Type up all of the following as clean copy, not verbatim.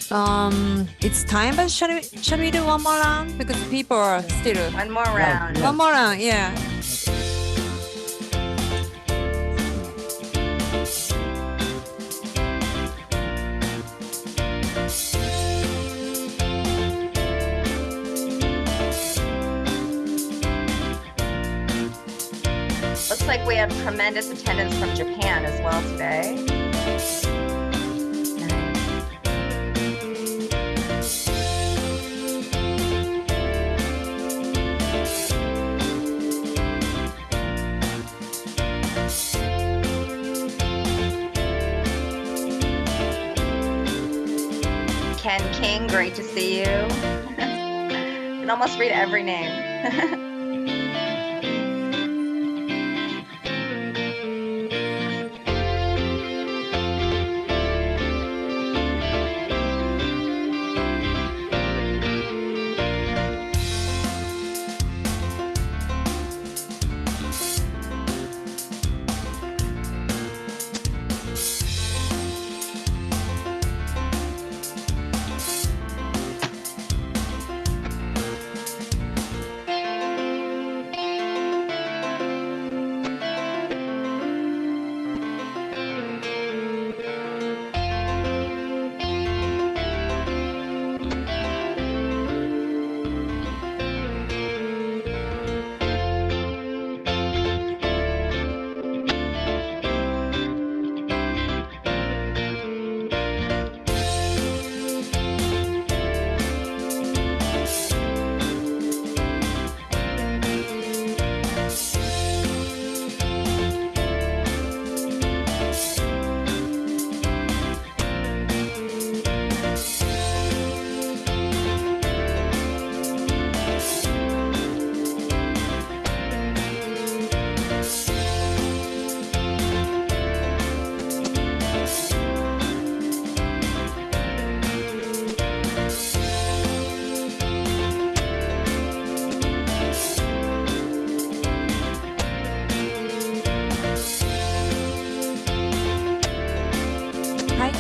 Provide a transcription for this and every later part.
It's time, but shall we do one more round? Because people are still... One more round. One more round, yeah. Looks like we have tremendous attendance from Japan as well today. Ken King, great to see you. I can almost read every name.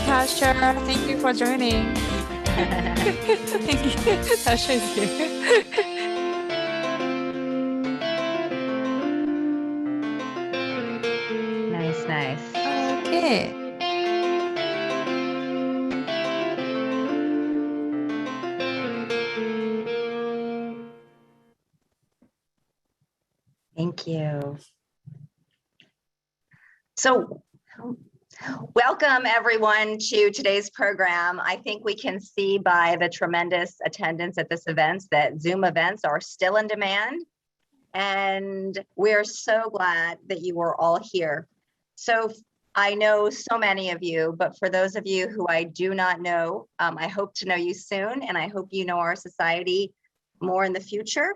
Tasha, thank you for joining. Thank you. Tasha is here. Nice. Okay. Thank you. So, welcome everyone to today's program. I think we can see by the tremendous attendance at this event that Zoom events are still in demand. And we're so glad that you are all here. So I know so many of you, but for those of you who I do not know, I hope to know you soon, and I hope you know our society more in the future.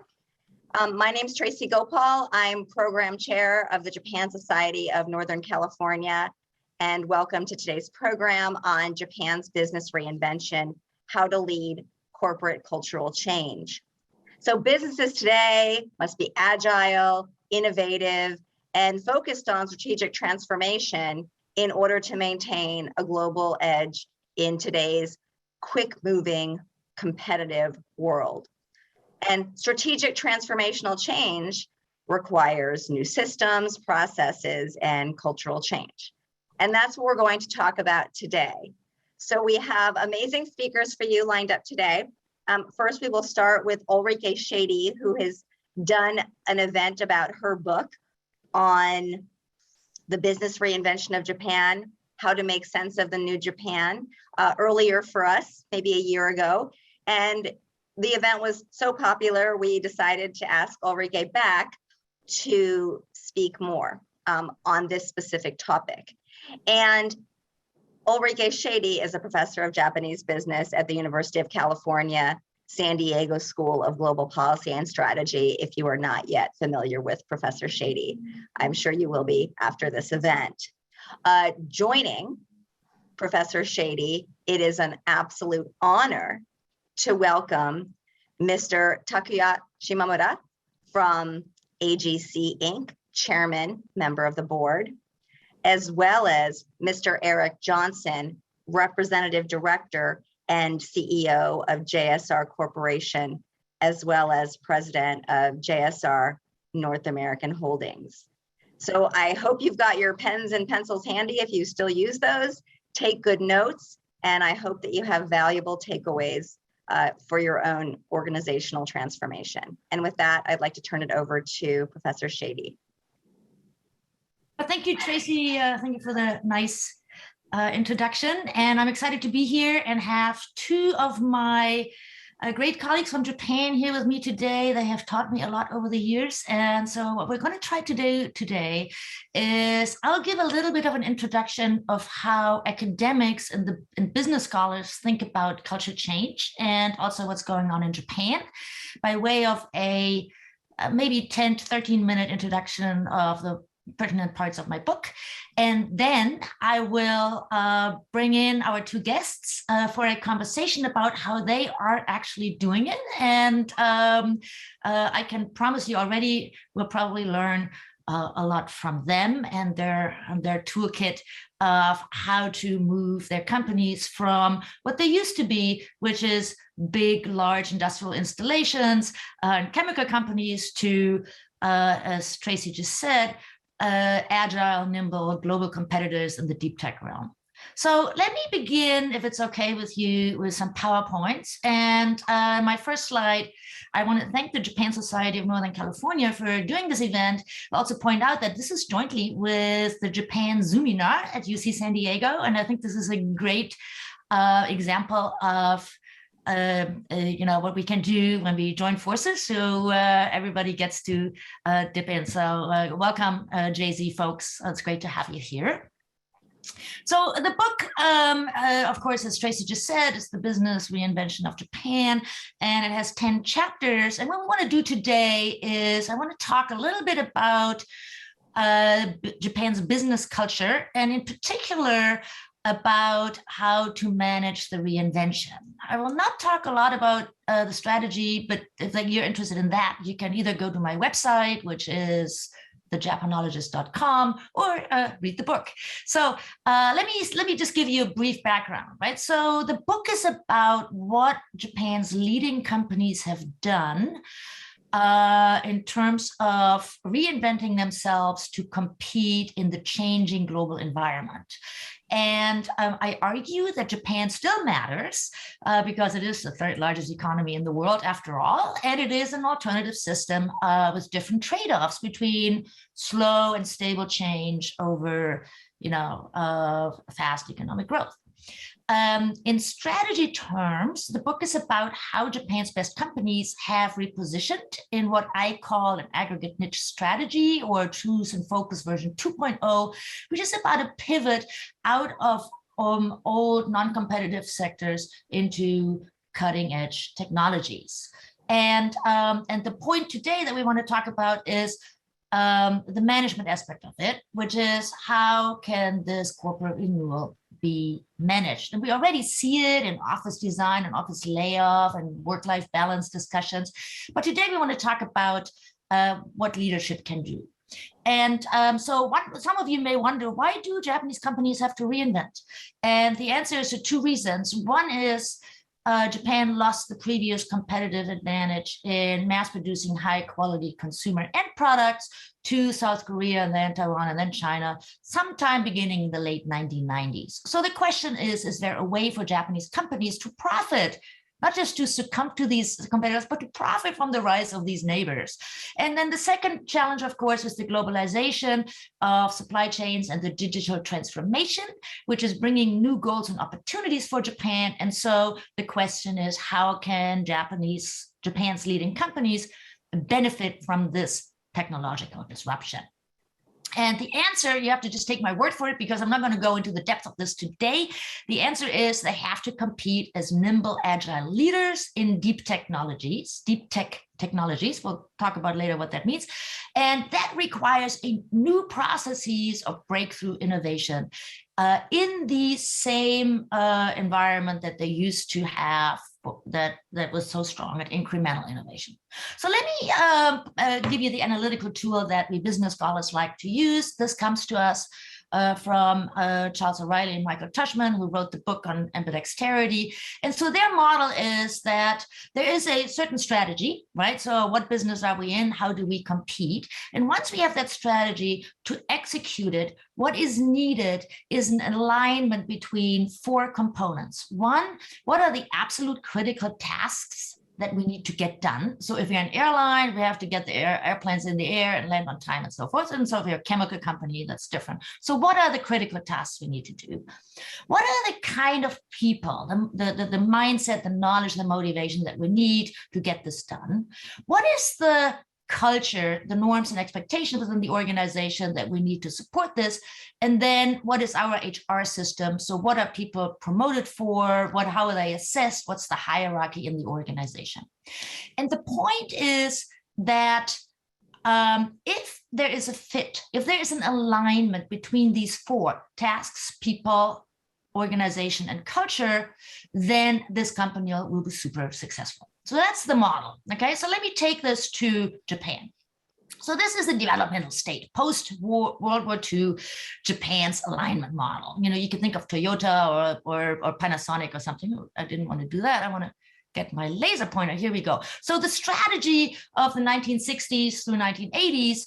My name's Tracy Gopal. I'm program chair of the Japan Society of Northern California, and welcome to today's program on Japan's business reinvention, how to lead corporate cultural change. So businesses today must be agile, innovative, and focused on strategic transformation in order to maintain a global edge in today's quick-moving, competitive world. And strategic transformational change requires new systems, processes, and cultural change. And that's what we're going to talk about today. So we have amazing speakers for you lined up today. First, we will start with Ulrike Schaede, who has done an event about her book on the business reinvention of Japan, how to make sense of the new Japan, earlier for us, maybe a year ago. And the event was so popular, we decided to ask Ulrike back to speak more on this specific topic. And Ulrike Schaede is a professor of Japanese business at the University of California, San Diego School of Global Policy and Strategy. If you are not yet familiar with Professor Schaede, I'm sure you will be after this event. Joining Professor Schaede, it is an absolute honor to welcome Mr. Takuya Shimamura from AGC Inc., chairman, member of the board, as well as Mr. Eric Johnson, representative director and CEO of JSR Corporation, as well as president of JSR North American Holdings. So I hope you've got your pens and pencils handy if you still use those. Take good notes, and I hope that you have valuable takeaways for your own organizational transformation. And with that, I'd like to turn it over to Professor Schaede. Thank you, Tracy. Thank you for the nice introduction. And I'm excited to be here and have two of my great colleagues from Japan here with me today. They have taught me a lot over the years. And so what we're going to try to do today is I'll give a little bit of an introduction of how academics and business scholars think about culture change and also what's going on in Japan by way of a maybe 10 to 13 minute introduction of the pertinent parts of my book. And then I will bring in our two guests for a conversation about how they are actually doing it. And I can promise you already, we'll probably learn a lot from them and their toolkit of how to move their companies from what they used to be, which is big, large industrial installations and chemical companies to, as Tracy just said, agile, nimble, global competitors in the deep tech realm. So let me begin, if it's okay with you, with some PowerPoints. And my first slide, I want to thank the Japan Society of Northern California for doing this event. I'll also point out that this is jointly with the Japan Zoominar at UC San Diego. And I think this is a great example of what we can do when we join forces. So everybody gets to dip in. So welcome, JZ folks. It's great to have you here. So the book, of course, as Tracy just said, is the business reinvention of Japan, and it has 10 chapters. And what we want to do today is I want to talk a little bit about Japan's business culture, and in particular, about how to manage the reinvention. I will not talk a lot about the strategy, but if you're interested in that, you can either go to my website, which is thejapanologist.com, or read the book. So let me just give you a brief background, right? So the book is about what Japan's leading companies have done in terms of reinventing themselves to compete in the changing global environment. And I argue that Japan still matters because it is the third largest economy in the world after all, and it is an alternative system with different trade-offs between slow and stable change over, fast economic growth. In strategy terms, the book is about how Japan's best companies have repositioned in what I call an aggregate niche strategy, or choose and focus version 2.0, which is about a pivot out of old non-competitive sectors into cutting edge technologies. And the point today that we want to talk about is the management aspect of it, which is how can this corporate renewal be managed? And we already see it in office design and office layoff and work-life balance discussions. But today we want to talk about what leadership can do. And so some of you may wonder, why do Japanese companies have to reinvent? And the answer is for two reasons. One is Japan lost the previous competitive advantage in mass producing high quality consumer end products to South Korea and then Taiwan and then China sometime beginning in the late 1990s. So the question is there a way for Japanese companies to profit, not just to succumb to these competitors, but to profit from the rise of these neighbors? And then the second challenge, of course, is the globalization of supply chains and the digital transformation, which is bringing new goals and opportunities for Japan. And so the question is, how can Japan's leading companies benefit from this technological disruption? And the answer, you have to just take my word for it, because I'm not going to go into the depth of this today. The answer is they have to compete as nimble, agile leaders in deep tech technologies. We'll talk about later what that means. And that requires new processes of breakthrough innovation in the same environment that they used to have that was so strong at incremental innovation. So let me give you the analytical tool that we business scholars like to use. This comes to us from Charles O'Reilly and Michael Tushman, who wrote the book on ambidexterity. And so their model is that there is a certain strategy, right? So what business are we in? How do we compete? And once we have that strategy to execute it, what is needed is an alignment between four components. One, what are the absolute critical tasks that we need to get done? So if you're an airline, we have to get the airplanes in the air and land on time and so forth. And so if you're a chemical company, that's different. So what are the critical tasks we need to do? What are the kind of people, the mindset, the knowledge, the motivation that we need to get this done? What is the culture, the norms and expectations within the organization that we need to support this? And then what is our HR system? So what are people promoted for? How are they assessed? What's the hierarchy in the organization? And the point is that if there is a fit, if there is an alignment between these four tasks, people, organization, and culture, then this company will be super successful. So that's the model. Okay, so let me take this to Japan. So this is the developmental state, post-World War II Japan's alignment model. You know, you can think of Toyota or Panasonic or something. I didn't want to do that. I want to get my laser pointer. Here we go. So the strategy of the 1960s through 1980s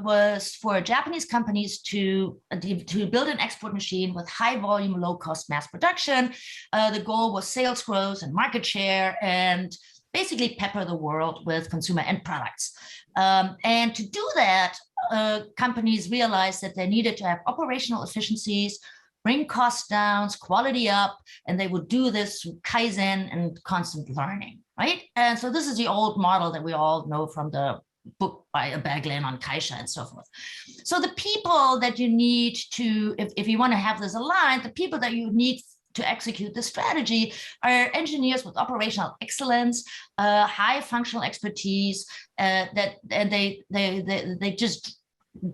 was for Japanese companies to build an export machine with high volume, low cost mass production. The goal was sales growth and market share, and basically pepper the world with consumer end products. And to do that, companies realized that they needed to have operational efficiencies, bring costs down, quality up, and they would do this through Kaizen and constant learning, right? And so this is the old model that we all know from the book by Baglan on Kaisha and so forth. So the people that you need to, if you want to have this aligned, the people that you need to execute the strategy are engineers with operational excellence, high functional expertise, and they just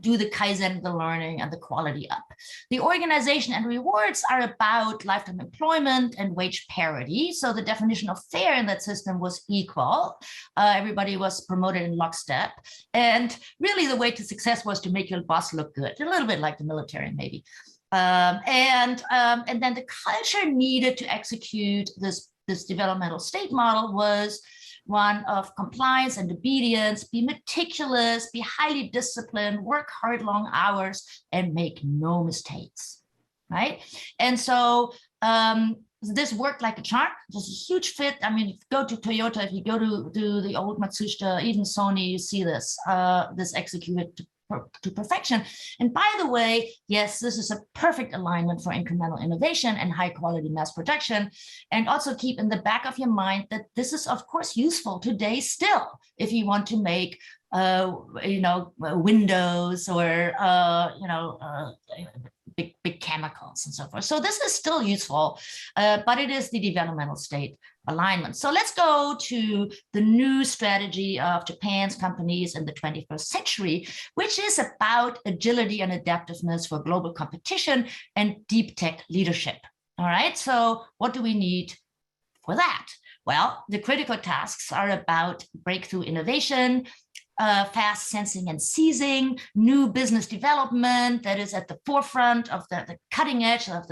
do the Kaizen, the learning, and the quality up. The organization and rewards are about lifetime employment and wage parity. So the definition of fair in that system was equal. Everybody was promoted in lockstep. And really the way to success was to make your boss look good, a little bit like the military maybe. And then the culture needed to execute this developmental state model was one of compliance and obedience, be meticulous, be highly disciplined, work hard, long hours, and make no mistakes, right? And so this worked like a charm. There's a huge fit. I mean, if you go to Toyota, if you go to the old Matsushita, even Sony, you see this executed to perfection. And by the way, yes, this is a perfect alignment for incremental innovation and high quality mass production. And also keep in the back of your mind that this is of course useful today still, if you want to make windows or big chemicals and so forth. So this is still useful, but it is the developmental state alignment. So let's go to the new strategy of Japan's companies in the 21st century, which is about agility and adaptiveness for global competition and deep tech leadership. All right, so what do we need for that? Well, the critical tasks are about breakthrough innovation, fast sensing and seizing, new business development that is at the forefront of the cutting edge of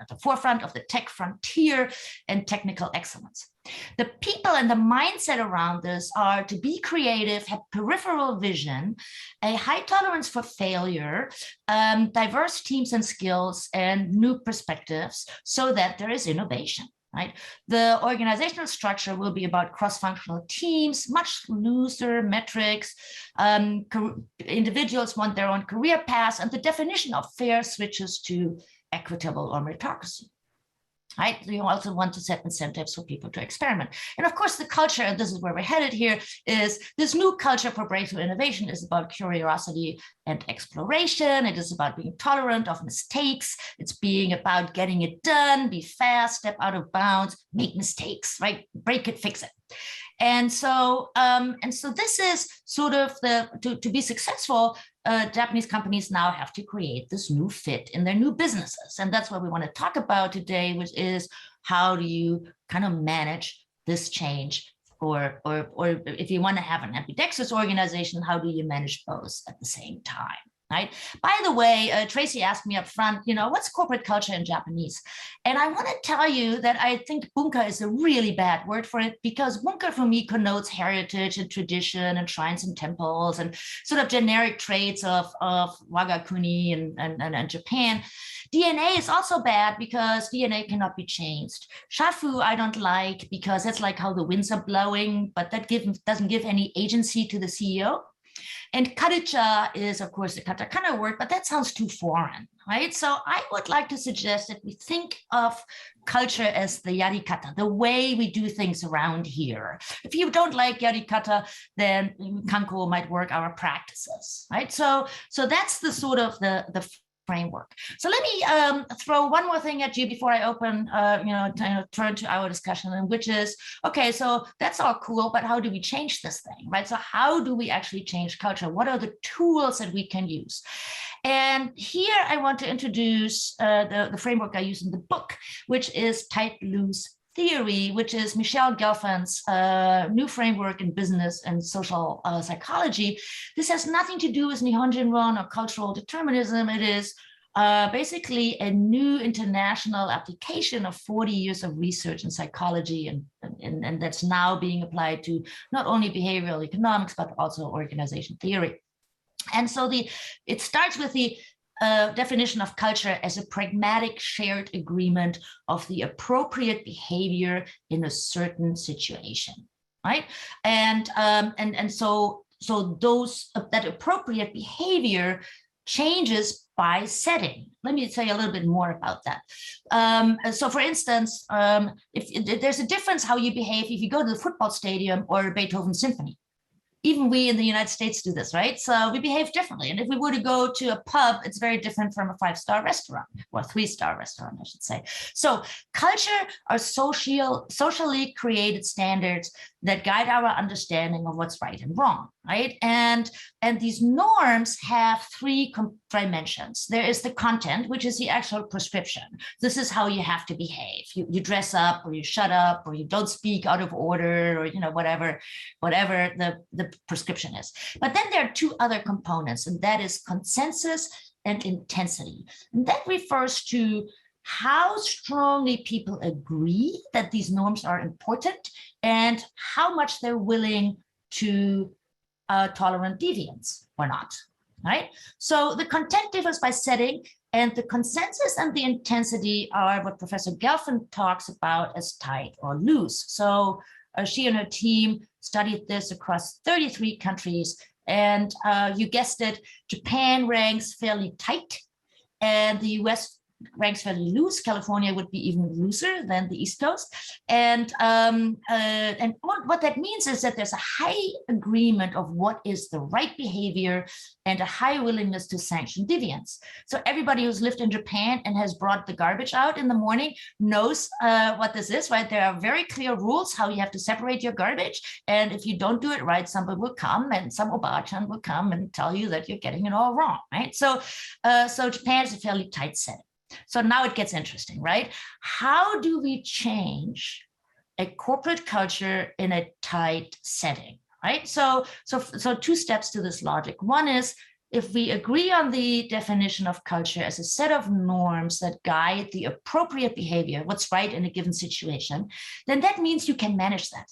at the forefront of the tech frontier, and technical excellence. The people and the mindset around this are to be creative, have peripheral vision, a high tolerance for failure, diverse teams and skills, and new perspectives so that there is innovation. Right? The organizational structure will be about cross-functional teams, much looser metrics. Individuals want their own career paths, and the definition of fair switches to equitable or meritocracy. Right? You also want to set incentives for people to experiment. And of course, the culture, and this is where we're headed here, is this new culture for breakthrough innovation is about curiosity and exploration. It is about being tolerant of mistakes. It's being about getting it done, be fast, step out of bounds, make mistakes, right? Break it, fix it. And so this is sort of to be successful, Japanese companies now have to create this new fit in their new businesses. And that's what we want to talk about today, which is how do you kind of manage this change, or if you want to have an ambidextrous organization, how do you manage both at the same time? Right. By the way, Tracy asked me up front, what's corporate culture in Japanese? And I want to tell you that I think bunka is a really bad word for it, because bunka for me connotes heritage and tradition and shrines and temples and sort of generic traits of Wagakuni and Japan. DNA is also bad because DNA cannot be changed. Shafu I don't like because that's like how the winds are blowing, but that doesn't give any agency to the CEO. And karucha is, of course, a katakana word, but that sounds too foreign, right? So I would like to suggest that we think of culture as the yarikata, the way we do things around here. If you don't like yarikata, then kanko might work our practices, right? So that's the sort of the framework. So let me throw one more thing at you before I open, turn to our discussion, and which is, okay, so that's all cool, but how do we change this thing, right? So how do we actually change culture? What are the tools that we can use? And here I want to introduce the framework I use in the book, which is tight loose theory, which is Michelle Gelfand's new framework in business and social psychology. This has nothing to do with Nihonjinron or cultural determinism. It is basically a new international application of 40 years of research in psychology, and that's now being applied to not only behavioral economics, but also organization theory. And so it starts with the definition of culture as a pragmatic shared agreement of the appropriate behavior in a certain situation, right? And so that appropriate behavior changes by setting. Let me tell you a little bit more about that. So for instance, if there's a difference how you behave if you go to the football stadium or Beethoven Symphony. Even we in the United States do this, right? So we behave differently. And if we were to go to a pub, it's very different from a 5-star restaurant, or 3-star restaurant, I should say. So culture are socially created standards that guide our understanding of what's right and wrong, right? And these norms have 3 dimensions. There is the content, which is the actual prescription. This is how you have to behave. You dress up, or you shut up, or you don't speak out of order, or whatever the prescription is. But then there are 2 other components, and that is consensus and intensity. And that refers to how strongly people agree that these norms are important and how much they're willing to tolerate deviance or not, right? So the content differs by setting, and the consensus and the intensity are what Professor Gelfand talks about as tight or loose. So she and her team studied this across 33 countries, and you guessed it, Japan ranks fairly tight, and the US ranks fairly loose. California would be even looser than the East Coast. And what that means is that there's a high agreement of what is the right behavior and a high willingness to sanction deviance. So everybody who's lived in Japan and has brought the garbage out in the morning knows what this is, right? There are very clear rules how you have to separate your garbage. And if you don't do it right, somebody will come, and some Obachan will come and tell you that you're getting it all wrong, right? So Japan is a fairly tight setting. So now it gets interesting, right? How do we change a corporate culture in a tight setting, right? So 2 steps to this logic. One is, if we agree on the definition of culture as a set of norms that guide the appropriate behavior, what's right in a given situation, then that means you can manage that.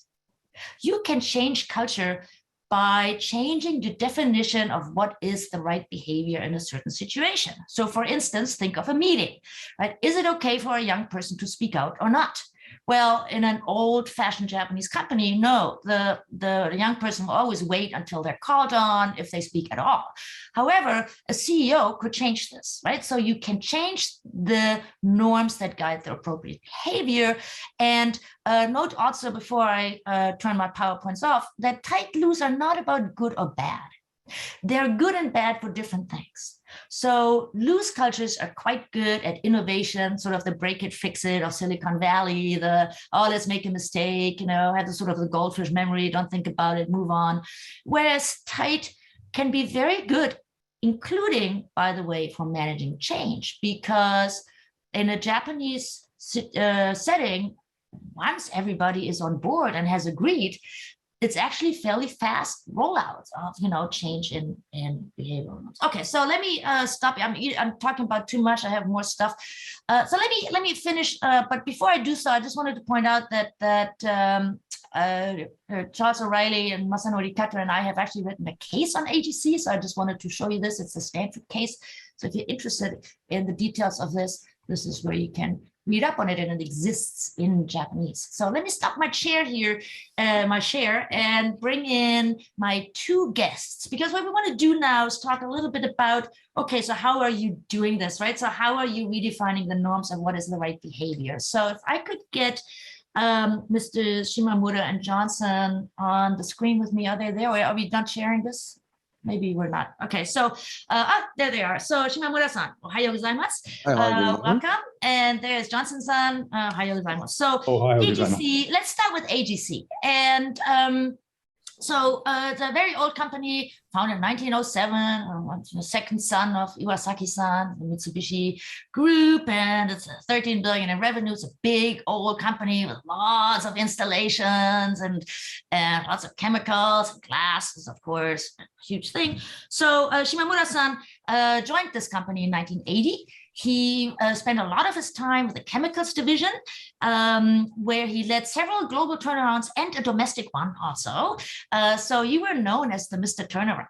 You can change culture by changing the definition of what is the right behavior in a certain situation. So for instance, think of a meeting, right? Is it okay for a young person to speak out or not? Well, in an old-fashioned Japanese company, no, the young person will always wait until they're called on if they speak at all. However, a CEO could change this, right? So you can change the norms that guide the appropriate behavior. And note also, before I turn my PowerPoints off, that tight loose are not about good or bad. They're good and bad for different things. So loose cultures are quite good at innovation, sort of the break it, fix it of Silicon Valley, let's make a mistake, have the sort of the goldfish memory, don't think about it, move on. Whereas tight can be very good, including, by the way, for managing change, because in a Japanese setting, once everybody is on board and has agreed, it's actually fairly fast rollouts of, change in behavioral norms. Okay, so let me stop. I'm talking about too much. I have more stuff. So let me finish. But before I do so, I just wanted to point out that Charles O'Reilly and Masanori Kato and I have actually written a case on AGC. So I just wanted to show you this. It's the Stanford case. So if you're interested in the details of this is where you can read up on it, and it exists in Japanese. So let me stop my share here, and bring in my two guests, because what we want to do now is talk a little bit about, okay, so how are you doing this, right? So how are you redefining the norms and what is the right behavior? So if I could get Mr. Shimamura and Johnson on the screen with me. Are they there? Are we done sharing this? Maybe we're not. Okay, so there they are. So Shimamura-san, ohayou gozaimasu. Welcome. And there's Johnson-san, ohayou gozaimasu. So AGC, let's start with AGC. And so it's a very old company, founded in 1907, the second son of Iwasaki-san, the Mitsubishi Group, and it's 13 billion in revenue. It's a big old company with lots of installations and lots of chemicals, and glasses, of course, huge thing. So Shimamura-san joined this company in 1980. He spent a lot of his time with the chemicals division, where he led several global turnarounds and a domestic one also. So you were known as the Mr. Turnaround.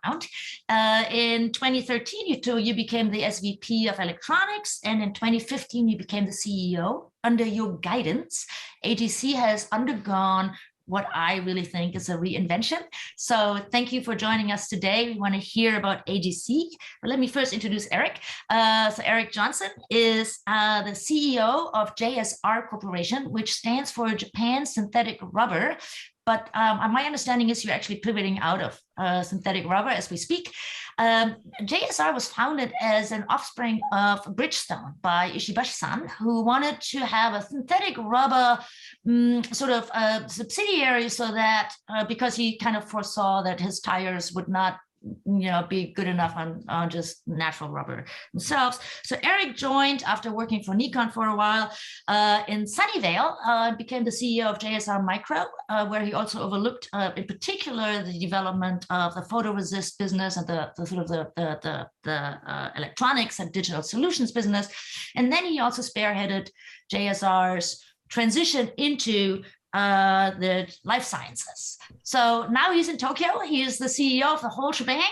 In 2013, you became the SVP of electronics, and in 2015, you became the CEO. Under your guidance, AGC has undergone what I really think is a reinvention. So thank you for joining us today. We want to hear about AGC. But let me first introduce Eric. So Eric Johnson is the CEO of JSR Corporation, which stands for Japan Synthetic Rubber. But my understanding is you're actually pivoting out of synthetic rubber as we speak. JSR was founded as an offspring of Bridgestone by Ishibashi-san, who wanted to have a synthetic rubber sort of subsidiary, so that because he kind of foresaw that his tires would not be good enough on just natural rubber themselves. So Eric joined after working for Nikon for a while in Sunnyvale, became the CEO of JSR Micro, where he also overlooked, in particular, the development of the photoresist business and the sort of the electronics and digital solutions business. And then he also spearheaded JSR's transition into the life sciences. So now he's in Tokyo. He is the CEO of the whole shebang,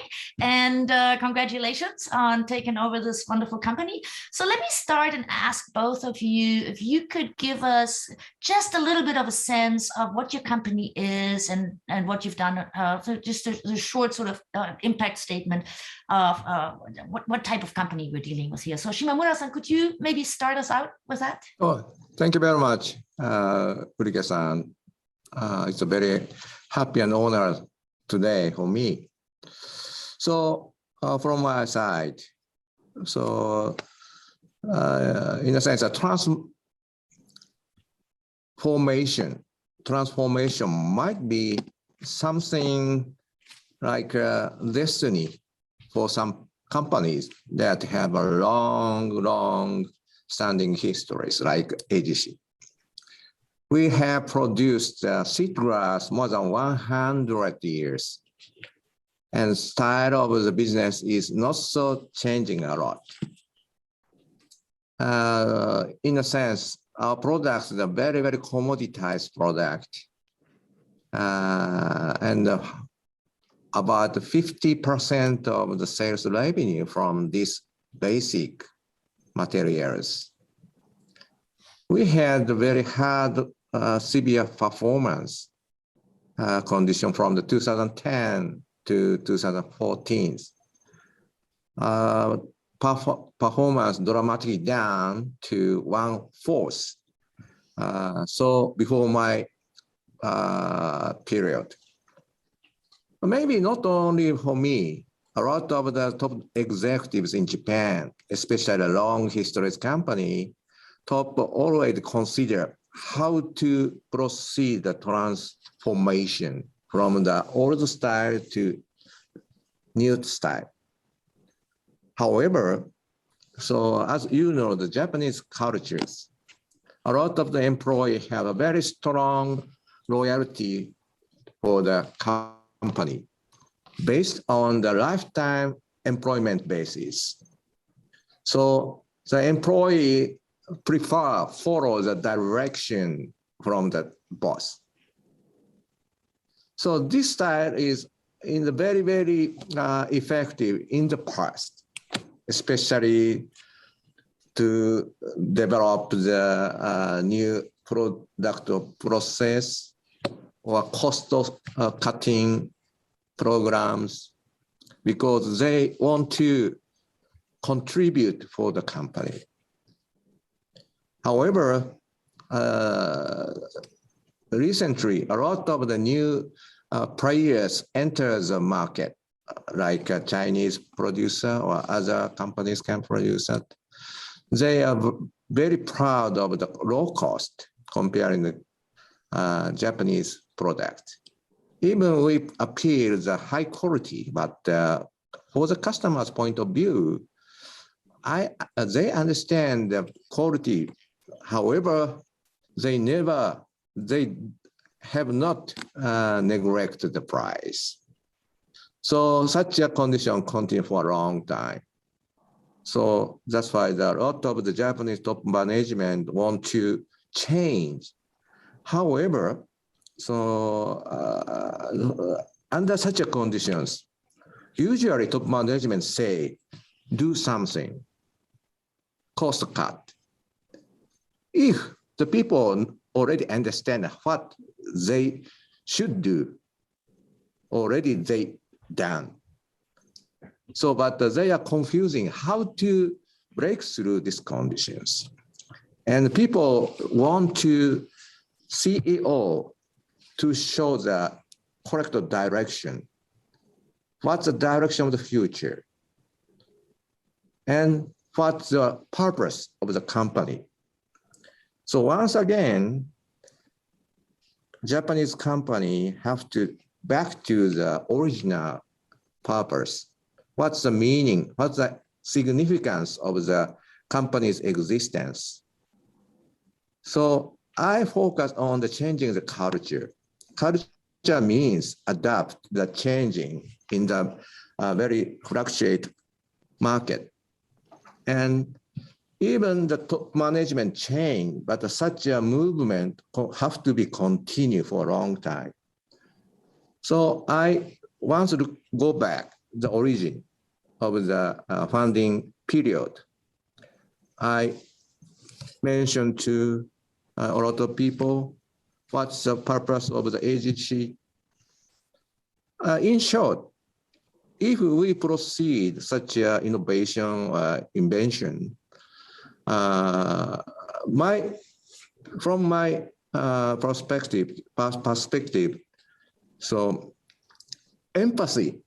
and congratulations on taking over this wonderful company. So let me start and ask both of you if you could give us just a little bit of a sense of what your company is and what you've done. So just a short sort of impact statement of what type of company we're dealing with here. So Shimamura-san, could you maybe start us out with that? Oh, thank you very much, Ulrike-san. It's a very happy and honor today for me. So from my side, so in a sense, a transformation might be something like a destiny for some companies that have a long standing histories like AGC. We have produced seed grass more than 100 years, and style of the business is not so changing a lot. In a sense, our products are very commoditized product, and about 50% of the sales revenue from these basic materials. We had a very hard, severe performance condition from the 2010 to 2014. Performance dramatically down to 1/4. So before my period. Maybe not only for me, a lot of the top executives in Japan, especially a long history company, top always consider how to proceed the transformation from the old style to new style. However, so as you know, the Japanese cultures, a lot of the employees have a very strong loyalty for the company based on the lifetime employment basis. So the employee follow the direction from the boss. So this style is in the very, very effective in the past, especially to develop the new product or process or cost cutting programs, because they want to contribute for the company. However, recently, a lot of the new players enter the market, like a Chinese producer or other companies can produce it. They are very proud of the low cost comparing the Japanese product. Even we appear the high quality, but for the customer's point of view, they understand the quality. However, they have not neglected the price. So such a condition continues for a long time. So that's why a lot of the Japanese top management want to change. However, so under such a conditions, usually top management say, do something, cost cut. If the people already understand what they should do, already they done. So, but they are confusing how to break through these conditions. And people want to CEO to show the correct direction. What's the direction of the future? And what's the purpose of the company? So once again, Japanese company have to back to the original purpose. What's the meaning? What's the significance of the company's existence? So I focus on the changing the culture. Culture means adapt the changing in the very fluctuate market. And even the top management change, but such a movement have to be continued for a long time. So I want to go back the origin of the funding period. I mentioned to a lot of people what's the purpose of the AGC. In short, if we proceed such a innovation invention, from my perspective, so empathy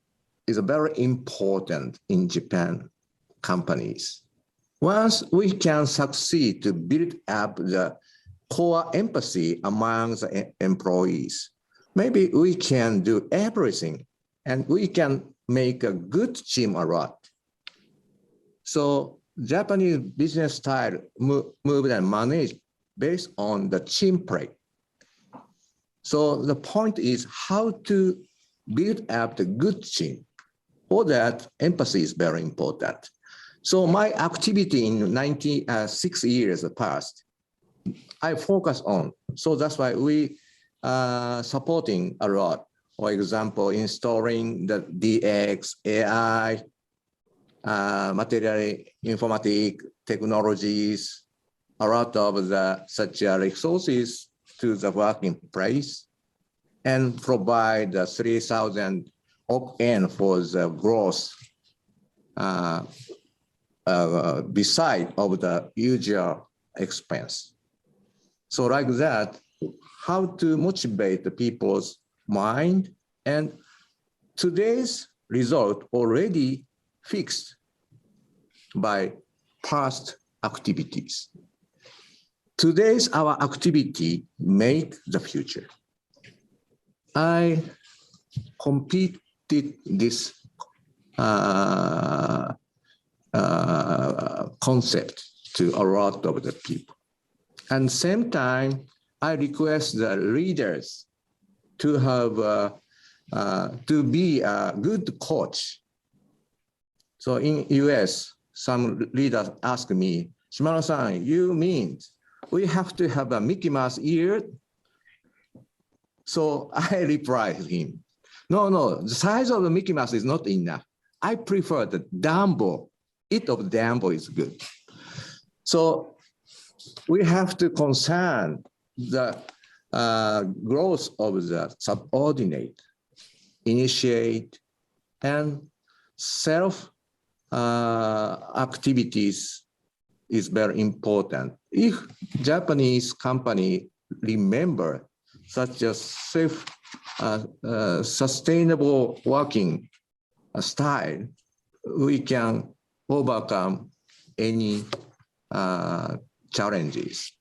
is very important in Japan companies. Once we can succeed to build up the core empathy among the employees, maybe we can do everything and we can make a good team a lot. So Japanese business style move and manage based on the team play. So the point is how to build up the good team. For that, empathy is very important. So my activity in 96 years past, I focus on. So that's why we supporting a lot. For example, installing the DX, AI, material informatic technologies, a lot of the such resources to the working place, and provide 3,000 yen for the growth beside of the usual expense. So like that, how to motivate the people's mind, and today's result already fixed by past activities. Today's our activity make the future. I completed this concept to a lot of the people. And same time, I request the leaders to have to be a good coach. So in US, some leaders ask me, Shimamura-san, you mean we have to have a Mickey Mouse ear? So I replied him, no, the size of the Mickey Mouse is not enough. I prefer the Dumbo. It of Dumbo is good. So we have to concern the growth of the subordinate, initiate, and self activities is very important. If Japanese company remember such a safe, sustainable working style, we can overcome any challenges.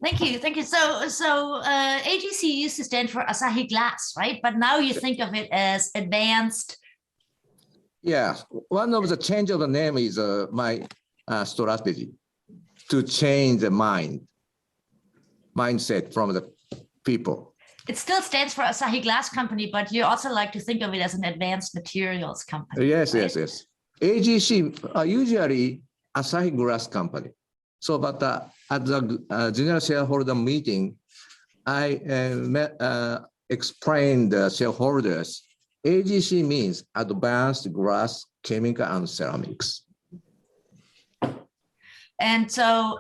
Thank you. So AGC used to stand for Asahi Glass, right? But now you think of it as advanced. Yeah, one of the change of the name is my strategy to change the mindset from the people. It still stands for Asahi Glass Company, but you also like to think of it as an advanced materials company. Yes, right? yes. AGC are usually Asahi Glass Company. So, but at the general shareholder meeting, I explained the shareholders, AGC means Advanced Glass, Chemical, and Ceramics. And so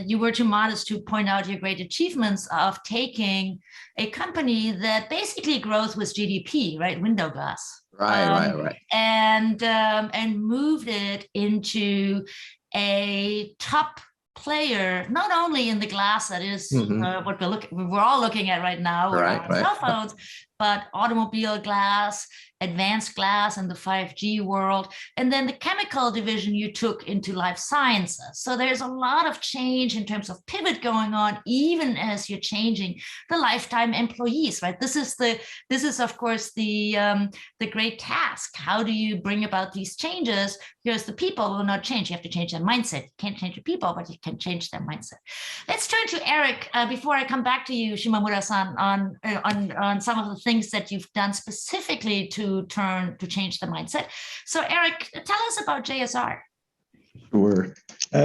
you were too modest to point out your great achievements of taking a company that basically grows with GDP, right? Window glass. Right. And moved it into a top player, not only in the glass that is what we're all looking at right now, right. cell phones, but automobile glass, advanced glass in the 5G world, and then the chemical division you took into life sciences. So there's a lot of change in terms of pivot going on, even as you're changing the lifetime employees, right? This is of course the great task. How do you bring about these changes? Because the people will not change. You have to change their mindset. You can't change the people, but you can change their mindset. Let's turn to Eric before I come back to you, Shimamura-san, on some of the things that you've done specifically to change the mindset. So Eric, tell us about JSR. Sure.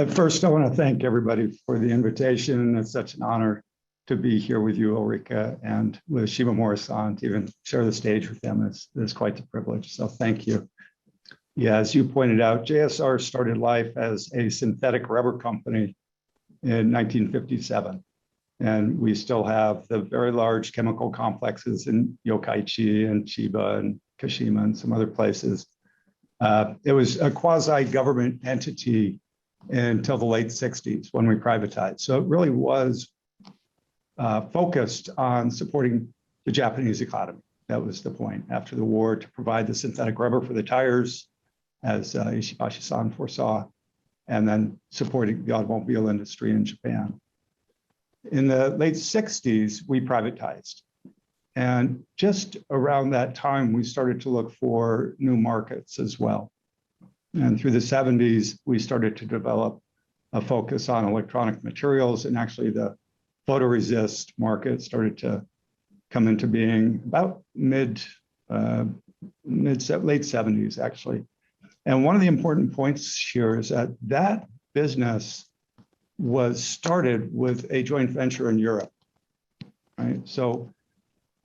First, I want to thank everybody for the invitation. It's such an honor to be here with you, Ulrike, and with Shimamura-san, to even share the stage with them. It's quite the privilege. So thank you. Yeah, as you pointed out, JSR started life as a synthetic rubber company in 1957. And we still have the very large chemical complexes in Yokkaichi and Chiba and Kashima and some other places. It was a quasi-government entity until the late 60s when we privatized. So it really was focused on supporting the Japanese economy. That was the point after the war, to provide the synthetic rubber for the tires, as Ishibashi-san foresaw, and then supporting the automobile industry in Japan. In the late 60s, we privatized. And just around that time, we started to look for new markets as well. And through the 70s, we started to develop a focus on electronic materials, and actually the photoresist market started to come into being about late 70s, actually. And one of the important points here is that that business was started with a joint venture in Europe, right? So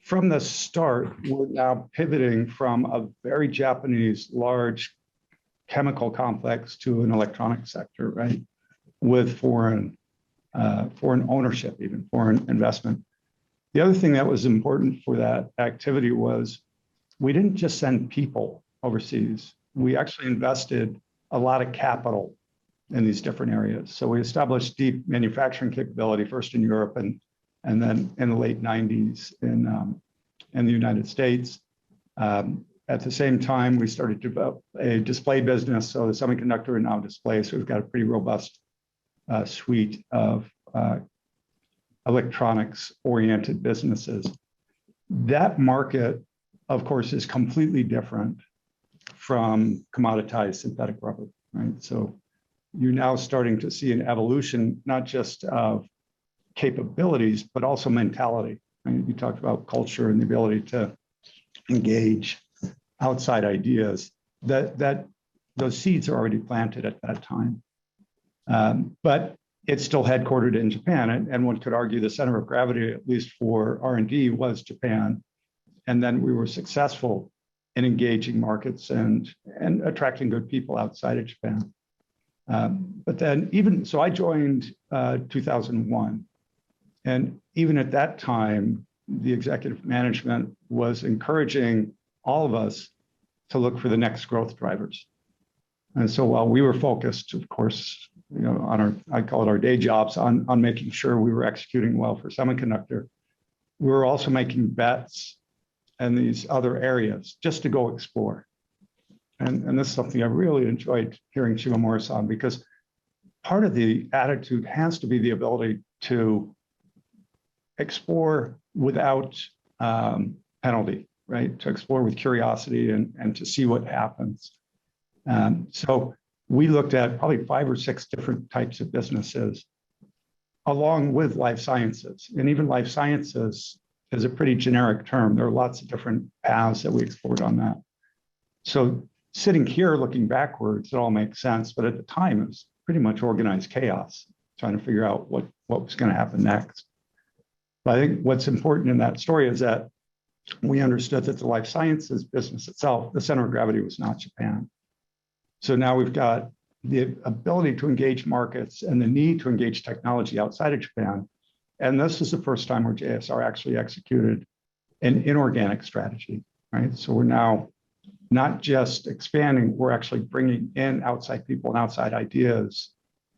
from the start, we're now pivoting from a very Japanese large chemical complex to an electronic sector, right? With foreign ownership, even foreign investment. The other thing that was important for that activity was we didn't just send people overseas. We actually invested a lot of capital in these different areas. So we established deep manufacturing capability, first in Europe and then in the late 90s in the United States. At the same time, we started to develop a display business. So the semiconductor and now display. So we've got a pretty robust suite of electronics-oriented businesses. That market, of course, is completely different from commoditized synthetic rubber, right? So you're now starting to see an evolution, not just of capabilities, but also mentality. And you talked about culture and the ability to engage outside ideas. That those seeds are already planted at that time. But it's still headquartered in Japan, and one could argue the center of gravity, at least for R&D, was Japan. And then we were successful in engaging markets and attracting good people outside of Japan. But then so I joined 2001. And even at that time, the executive management was encouraging all of us to look for the next growth drivers. And so while we were focused, of course, on I call it our day jobs, on making sure we were executing well for semiconductor, we were also making bets in these other areas just to go explore. And this is something I really enjoyed hearing Shimamura-san, because part of the attitude has to be the ability to explore without penalty, right? To explore with curiosity and to see what happens. So we looked at probably 5 or 6 different types of businesses along with life sciences. And even life sciences is a pretty generic term. There are lots of different paths that we explored on that. So sitting here looking backwards, it all makes sense. But at the time, it was pretty much organized chaos, trying to figure out what was going to happen next. But I think what's important in that story is that we understood that the life sciences business itself, the center of gravity was not Japan. So now we've got the ability to engage markets and the need to engage technology outside of Japan. And this is the first time where JSR actually executed an inorganic strategy, right? So we're now not just expanding, we're actually bringing in outside people and outside ideas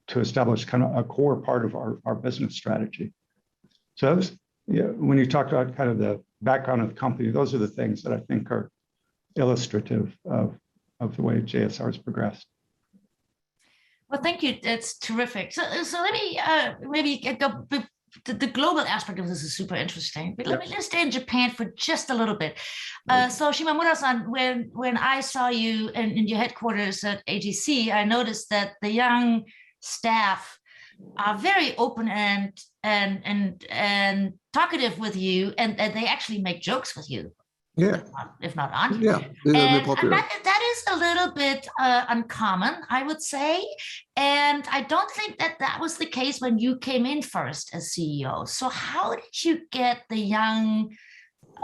to establish kind of a core part of our business strategy. So that was, when you talk about kind of the background of the company, those are the things that I think are illustrative of the way JSR has progressed. Well, thank you. That's terrific. So let me maybe go. The global aspect of this is super interesting. But let's stay in Japan for just a little bit. So Shimamura-san, when I saw you in your headquarters at AGC, I noticed that the young staff are very open and talkative with you, and they actually make jokes with you. Yeah. If not on you. Yeah. And that is a little bit uncommon, I would say. And I don't think that was the case when you came in first as CEO. So how did you get the young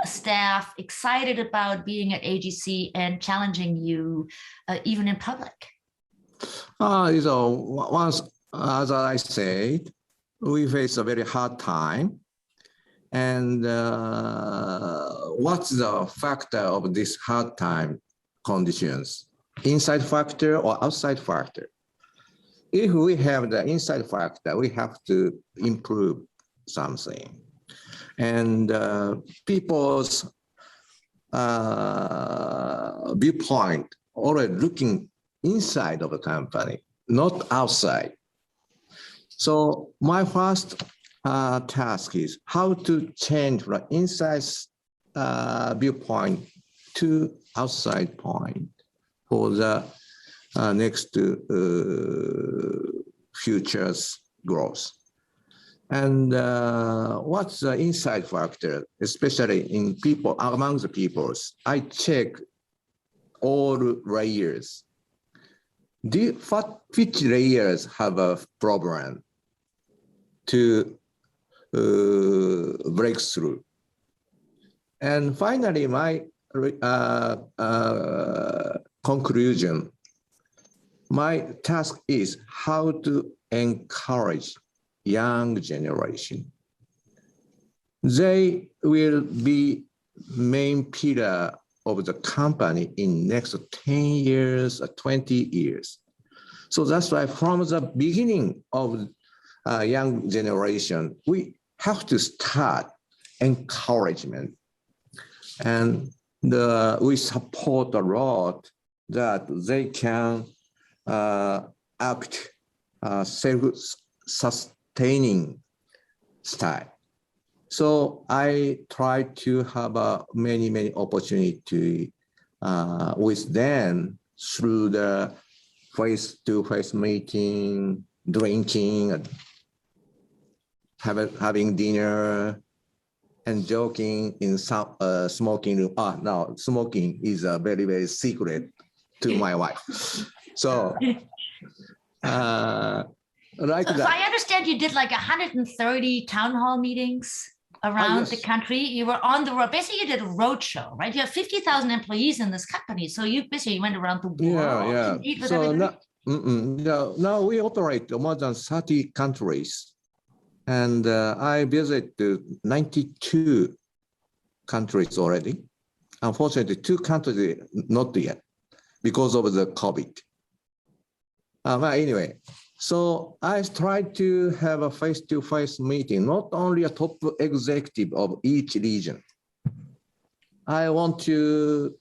staff excited about being at AGC and challenging you even in public? Once, as I said, we face a very hard time. And what's the factor of this hard time conditions? Inside factor or outside factor? If we have the inside factor, we have to improve something. And people's viewpoint already looking inside of the company, not outside. So my first task is how to change from inside viewpoint to outside point for the next future's growth. And what's the inside factor, especially in people, among the peoples? I check all layers. Which layers have a problem to breakthrough? And finally, my conclusion, my task is how to encourage young generation. They will be main pillar of the company in next 10 years or 20 years. So that's why from the beginning of young generation, we have to start encouragement. And we support a lot that they can act self-sustaining style. So I try to have many opportunity with them through the face-to-face meeting, drinking, having dinner, and joking in some smoking room. No, smoking is a very, very secret to my wife. So, like So that. I understand you did like 130 town hall meetings around the yes. country. You were on the road. Basically, you did a road show, right? You have 50,000 employees in this company. So you basically went around the world to meet with So everybody. now we operate more than 30 countries. And I visited 92 countries already. Unfortunately, 2 countries not yet because of the COVID. But anyway, so I tried to have a face-to-face meeting, not only a top executive of each region. I want to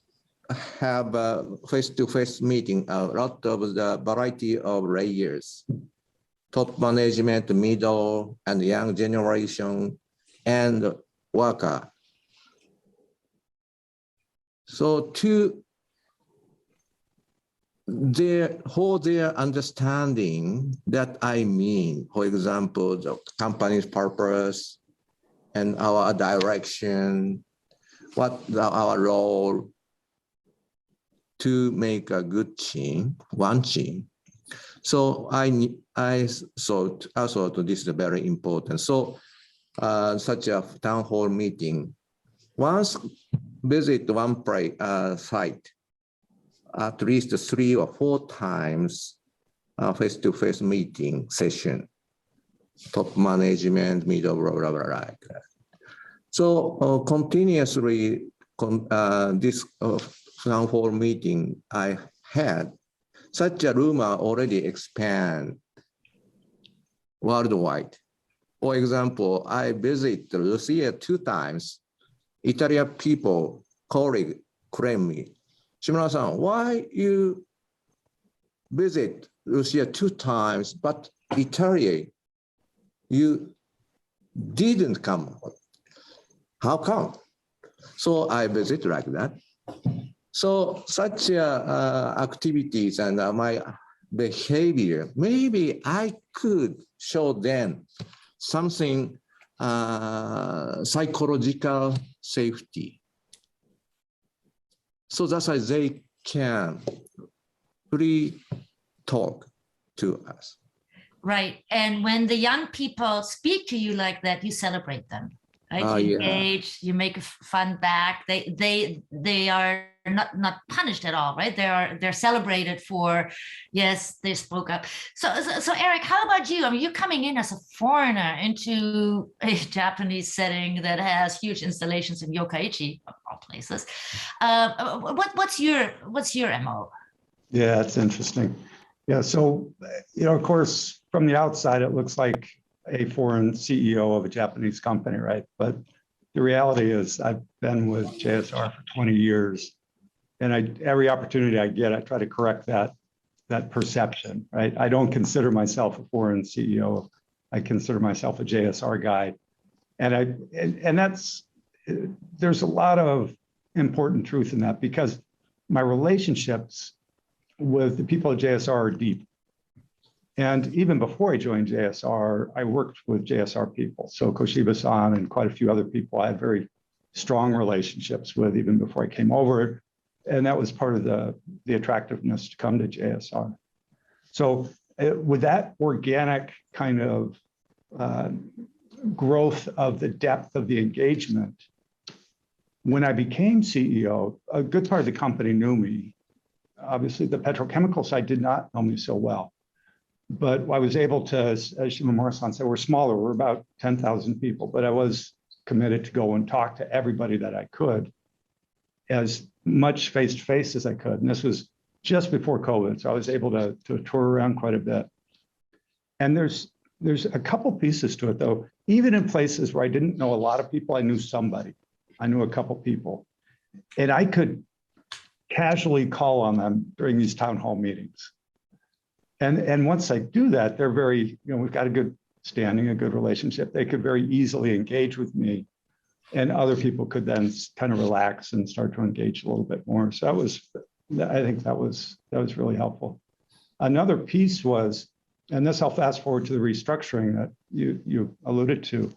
have a face-to-face meeting, a lot of the variety of layers, top management, middle, and young generation, and worker. So for their understanding that I mean, for example, the company's purpose and our direction, what our role to make a good team, one team. So I thought this is very important. So such a town hall meeting, once visit one site, at least 3 or 4 times face-to-face meeting session, top management, middle, blah, blah, blah, like that. So continuously, this town hall meeting I had, such a rumor already expand worldwide. For example, I visit Russia 2 times. Italian people, colleague, claim me, Shimamura-san, why you visit Russia 2 times, but Italy, you didn't come? How come? So I visit like that. So such activities and my behavior, maybe I could show them something psychological safety. So that's why they can free talk to us. Right. And when the young people speak to you like that, you celebrate them, right? You engage, you make fun back. They are not punished at all, right? They're celebrated for, yes, they spoke up. So Eric, how about you? I mean, you're coming in as a foreigner into a Japanese setting that has huge installations in Yokkaichi, of all places. What's your MO? Yeah, it's interesting. Yeah, so, of course, from the outside, it looks like a foreign CEO of a Japanese company, right? But the reality is I've been with JSR for 20 years, and every opportunity I get, I try to correct that perception, right? I don't consider myself a foreign CEO. I consider myself a JSR guy. And there's a lot of important truth in that, because my relationships with the people at JSR are deep. And even before I joined JSR, I worked with JSR people. So Koshiba-san and quite a few other people I had very strong relationships with even before I came over. And that was part of the attractiveness to come to JSR. So with that organic kind of growth of the depth of the engagement, when I became CEO, a good part of the company knew me. Obviously, the petrochemical side did not know me so well. But I was able to, as Shimamura-san said, we're smaller, we're about 10,000 people, but I was committed to go and talk to everybody that I could, as much face-to-face as I could. And this was just before COVID, so I was able to tour around quite a bit. And there's a couple pieces to it, though. Even in places where I didn't know a lot of people, I knew somebody. I knew a couple people. And I could casually call on them during these town hall meetings. And once I do that, they're very, we've got a good standing, a good relationship. They could very easily engage with me, and other people could then kind of relax and start to engage a little bit more. So I think that was really helpful. Another piece was, and this I'll fast forward to the restructuring that you alluded to.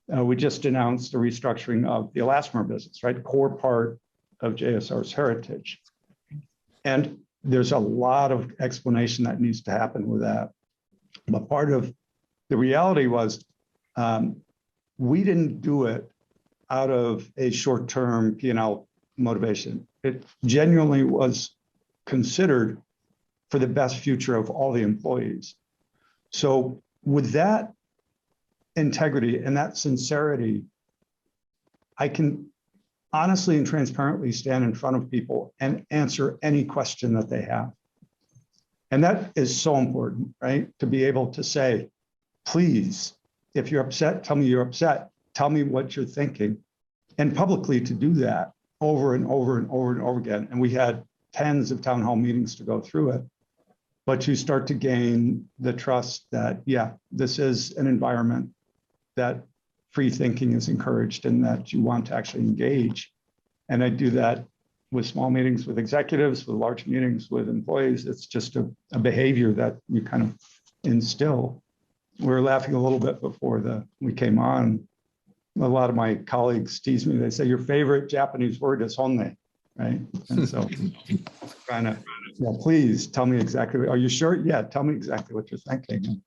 we just announced a restructuring of the elastomer business, right? Core part of JSR's heritage. And there's a lot of explanation that needs to happen with that. But part of the reality was we didn't do it out of a short-term P&L motivation. It genuinely was considered for the best future of all the employees. So with that integrity and that sincerity, I can honestly and transparently stand in front of people and answer any question that they have. And that is so important, right? To be able to say, please, if you're upset, tell me you're upset. Tell me what you're thinking. And publicly to do that over and over and over and over again. And we had tens of town hall meetings to go through it. But you start to gain the trust that, yeah, this is an environment that free thinking is encouraged and that you want to actually engage. And I do that with small meetings with executives, with large meetings with employees. It's just a behavior that you kind of instill. We were laughing a little bit before we came on. A lot of my colleagues tease me. They say, your favorite Japanese word is honne, right? And so trying to, yeah, please tell me exactly, are you sure? Yeah, tell me exactly what you're thinking.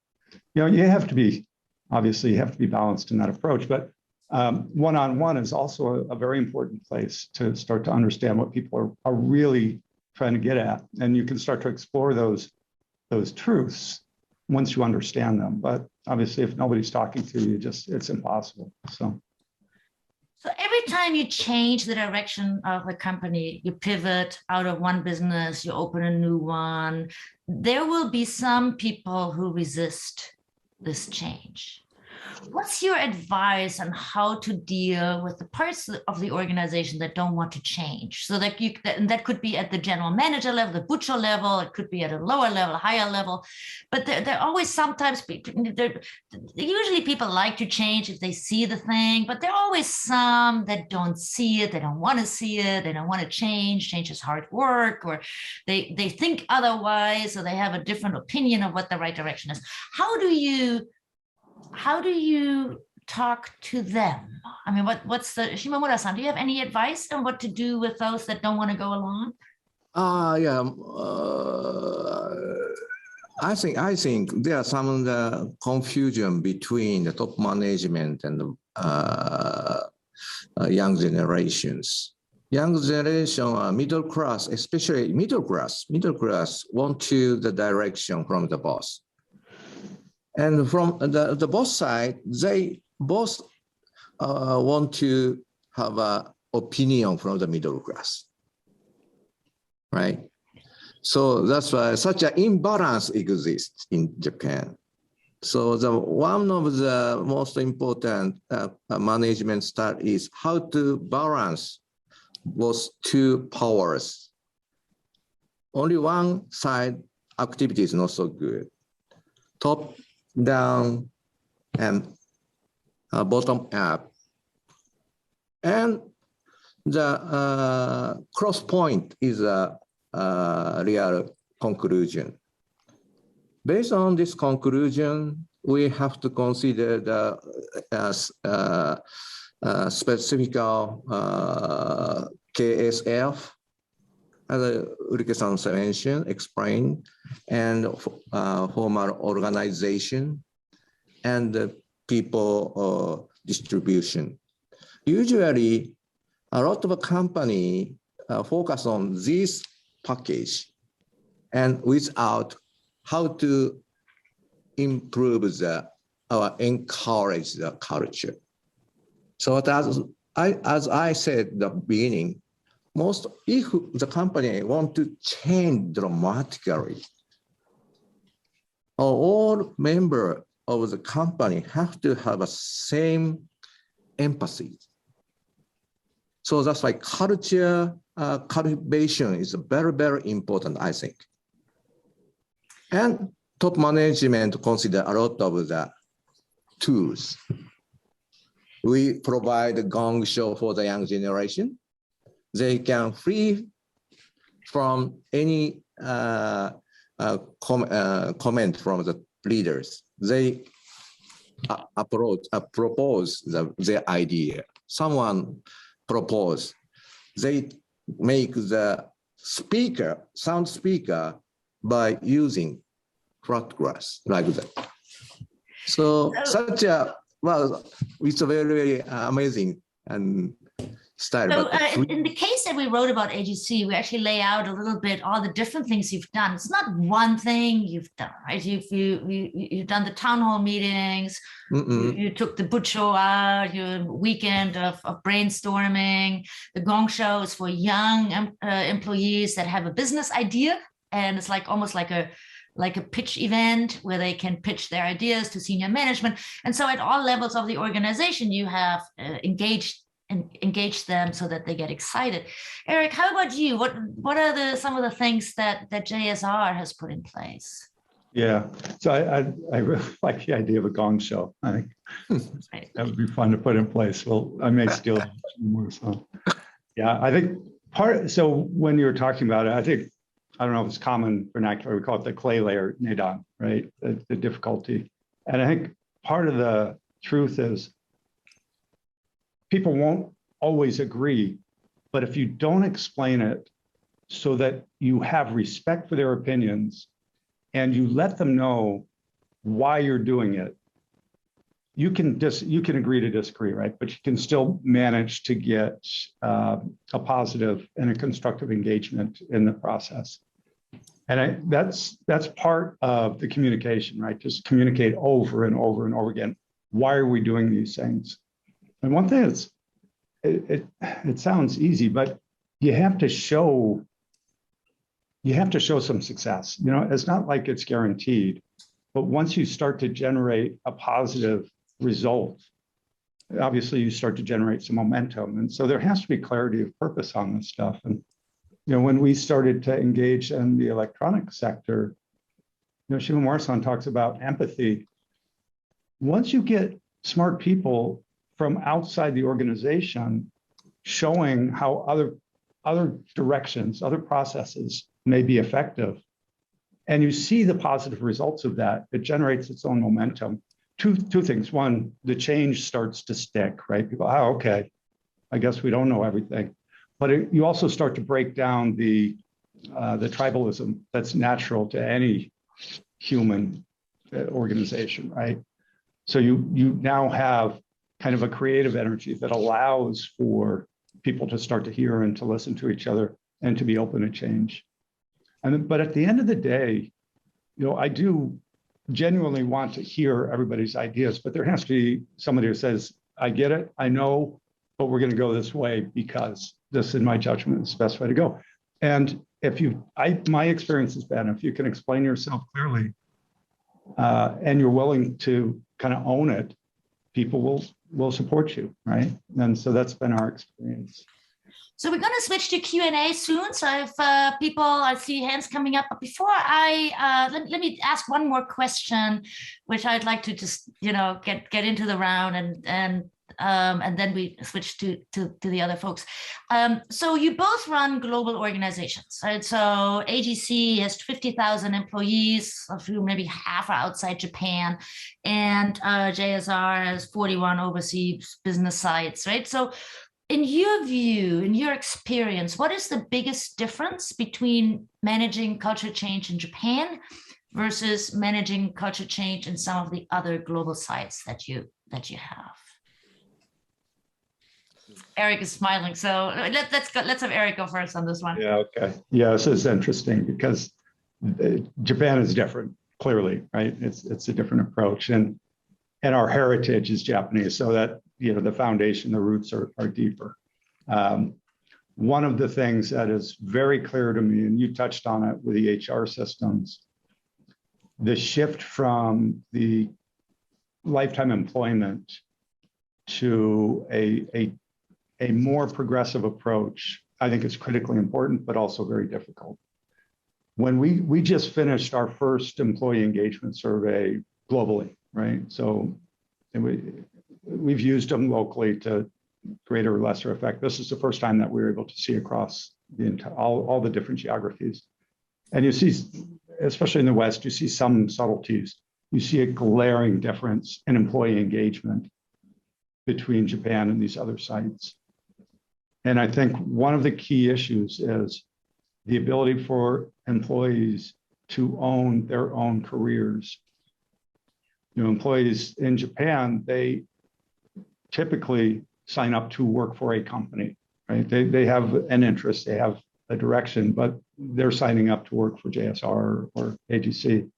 And, you have to be, obviously you have to be balanced in that approach, but one-on-one is also a very important place to start to understand what people are really trying to get at. And you can start to explore those truths once you understand them. But obviously, if nobody's talking to you, it's impossible. So every time you change the direction of a company, you pivot out of one business, you open a new one, there will be some people who resist this change. What's your advice on how to deal with the parts of the organization that don't want to change? So that that could be at the general manager level, the butcher level, it could be at a lower level, higher level. But there always sometimes usually people like to change if they see the thing, but there are always some that don't see it, they don't want to see it, they don't want to change. Change is hard work, or they think otherwise, or they have a different opinion of what the right direction is. How do you talk to them? I mean, what's the Shimamura-san? Do you have any advice on what to do with those that don't want to go along? Yeah. I think there are some of the confusion between the top management and the young generations. Young generation, middle class, especially middle class want to the direction from the boss. And from the both side, they both want to have an opinion from the middle class, right? So that's why such an imbalance exists in Japan. So one of the most important management style is how to balance both two powers. Only one side activity is not so good. Top down and bottom up. And the cross point is a real conclusion. Based on this conclusion, we have to consider the specific KSF, as Ulrike-san mentioned, explained, and formal organization and the people distribution. Usually, a lot of a company focus on this package and without how to improve or encourage the culture. So as I said at the beginning, if the company want to change dramatically, all members of the company have to have a same empathy. So that's why culture cultivation is very, very important, I think. And top management consider a lot of the tools. We provide a Gong Show for the young generation. They can free from any comment from the leaders. They propose their idea. Someone propose. They make the sound speaker by using flat glass like that. So So- it's a very, very amazing and style. So but in the case that we wrote about AGC, we actually lay out a little bit all the different things you've done. It's not one thing you've done, right? You've done the town hall meetings, you took the boot show out, your weekend of brainstorming, the Gong Show is for young employees that have a business idea. And it's like almost like a pitch event where they can pitch their ideas to senior management. And so at all levels of the organization, you have engage them so that they get excited. Eric, how about you? What are some of the things that JSR has put in place? Yeah, so I really like the idea of a Gong Show. I think that would be fun to put in place. Well, I may steal it more. So yeah, I think so when you were talking about it, I don't know if it's common vernacular, we call it the clay layer, Nadon, right? The difficulty. And I think part of the truth is people won't always agree, but if you don't explain it so that you have respect for their opinions and you let them know why you're doing it, you can agree to disagree, right? But you can still manage to get a positive and a constructive engagement in the process. And that's part of the communication, right? Just communicate over and over and over again. Why are we doing these things? And one thing is, it sounds easy, but you have to show some success. You know, it's not like it's guaranteed, but once you start to generate a positive result, obviously you start to generate some momentum. And so there has to be clarity of purpose on this stuff. And you know, when we started to engage in the electronic sector, you know, Shimamura-san talks about empathy. Once you get smart people from outside the organization showing how other directions, other processes may be effective, and you see the positive results of that, it generates its own momentum. Two things. One, the change starts to stick, right? People, oh, okay, I guess we don't know everything. But you also start to break down the tribalism that's natural to any human organization, right? So you now have kind of a creative energy that allows for people to start to hear and to listen to each other and to be open to change. But at the end of the day, you know, I do genuinely want to hear everybody's ideas, but there has to be somebody who says, I get it, I know, but we're going to go this way because this, in my judgment, is the best way to go. And my experience has been, if you can explain yourself clearly and you're willing to kind of own it, people will support you, right? And so that's been our experience. So we're going to switch to Q&A soon. So if I see hands coming up. But before let me ask one more question, which I'd like to just, you know, get into the round and then we switch to the other folks. So you both run global organizations, right? So AGC has 50,000 employees, of whom maybe half are outside Japan, and JSR has 41 overseas business sites, right? So in your view, in your experience, what is the biggest difference between managing culture change in Japan versus managing culture change in some of the other global sites that you have? Eric is smiling, so let's have Eric go first on this one. Yeah, okay. Yeah, this is interesting because Japan is different, clearly, right? It's a different approach, and our heritage is Japanese, so that, you know, the foundation, the roots are deeper. One of the things that is very clear to me, and you touched on it with the HR systems, the shift from the lifetime employment to a more progressive approach, I think is critically important, but also very difficult. When we just finished our first employee engagement survey globally, right? So we've used them locally to greater or lesser effect. This is the first time that we were able to see across the entire, all the different geographies. And you see, especially in the West, you see some subtleties. you see a glaring difference in employee engagement between Japan and these other sites. And I think one of the key issues is the ability for employees to own their own careers. Employees in Japan, they typically sign up to work for a company, right? They have an interest, they have a direction, but they're signing up to work for JSR or AGC.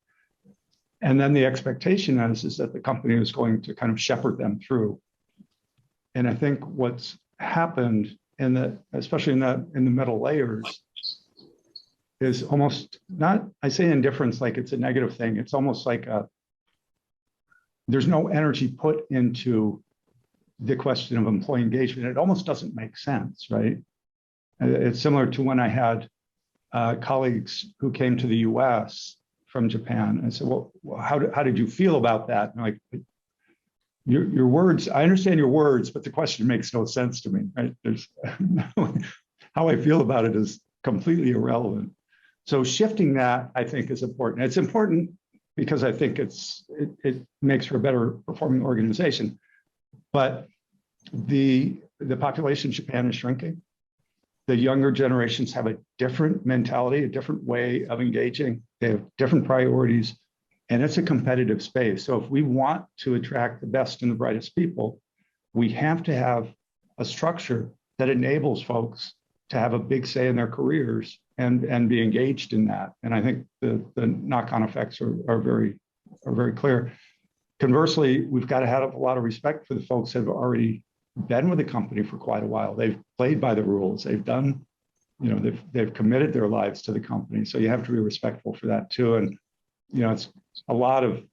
And then the expectation is that the company is going to kind of shepherd them through. And I think what's happened especially in the middle layers, is almost not, I say indifference like it's a negative thing. It's almost like there's no energy put into the question of employee engagement. It almost doesn't make sense, right? It's similar to when I had colleagues who came to the US from Japan. I said, well, how did you feel about that? And like, your words, I understand your words, but the question makes no sense to me, right? There's how I feel about it is completely irrelevant. So shifting that, I think, is important. It's important because I think it makes for a better performing organization. But the population in Japan is shrinking. The younger generations have a different mentality, a different way of engaging. They have different priorities, and it's a competitive space. So if we want to attract the best and the brightest people, we have to have a structure that enables folks to have a big say in their careers and be engaged in that. And I think the knock-on effects are very clear. Conversely, we've got to have a lot of respect for the folks that have already been with the company for quite a while. They've played by the rules. They've done, they've committed their lives to the company. So you have to be respectful for that too. And, it's a lot of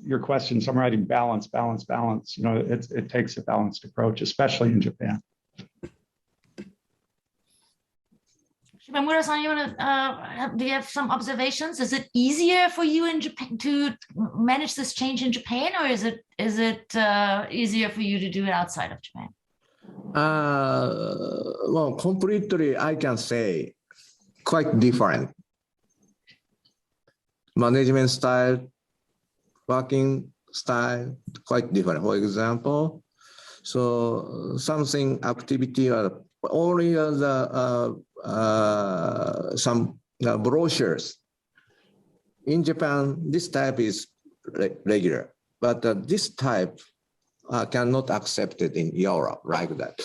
your questions. I'm writing balance. It takes a balanced approach, especially in Japan. Shimamura-san, do you have some observations? Is it easier for you in Japan to manage this change in Japan, or is it easier for you to do it outside of Japan? Well, completely, I can say quite different. Management style, working style, quite different. For example, so something activity or only some brochures. In Japan, this type is regular, but this type cannot accept it in Europe like that.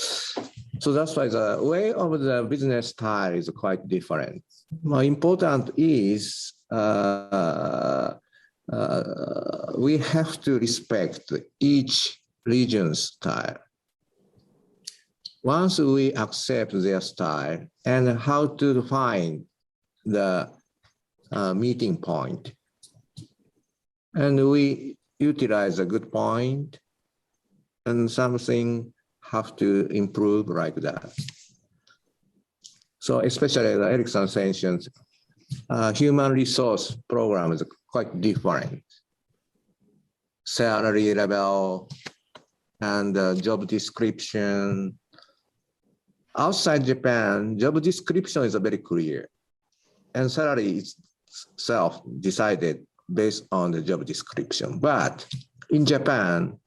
So that's why the way of the business style is quite different. More important is we have to respect each region's style. Once we accept their style and how to find the meeting point, and we utilize a good point, and something have to improve like that. So especially the Erickson mentioned, human resource program is quite different. Salary level and job description. Outside Japan, job description is very clear, and salary itself decided based on the job description. But in Japan,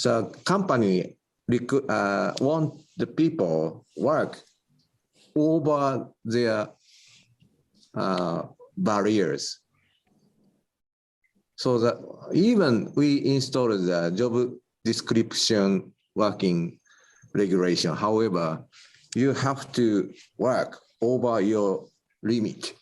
the company want the people work over their barriers. So that even we installed the job description working regulation. However, you have to work over your limit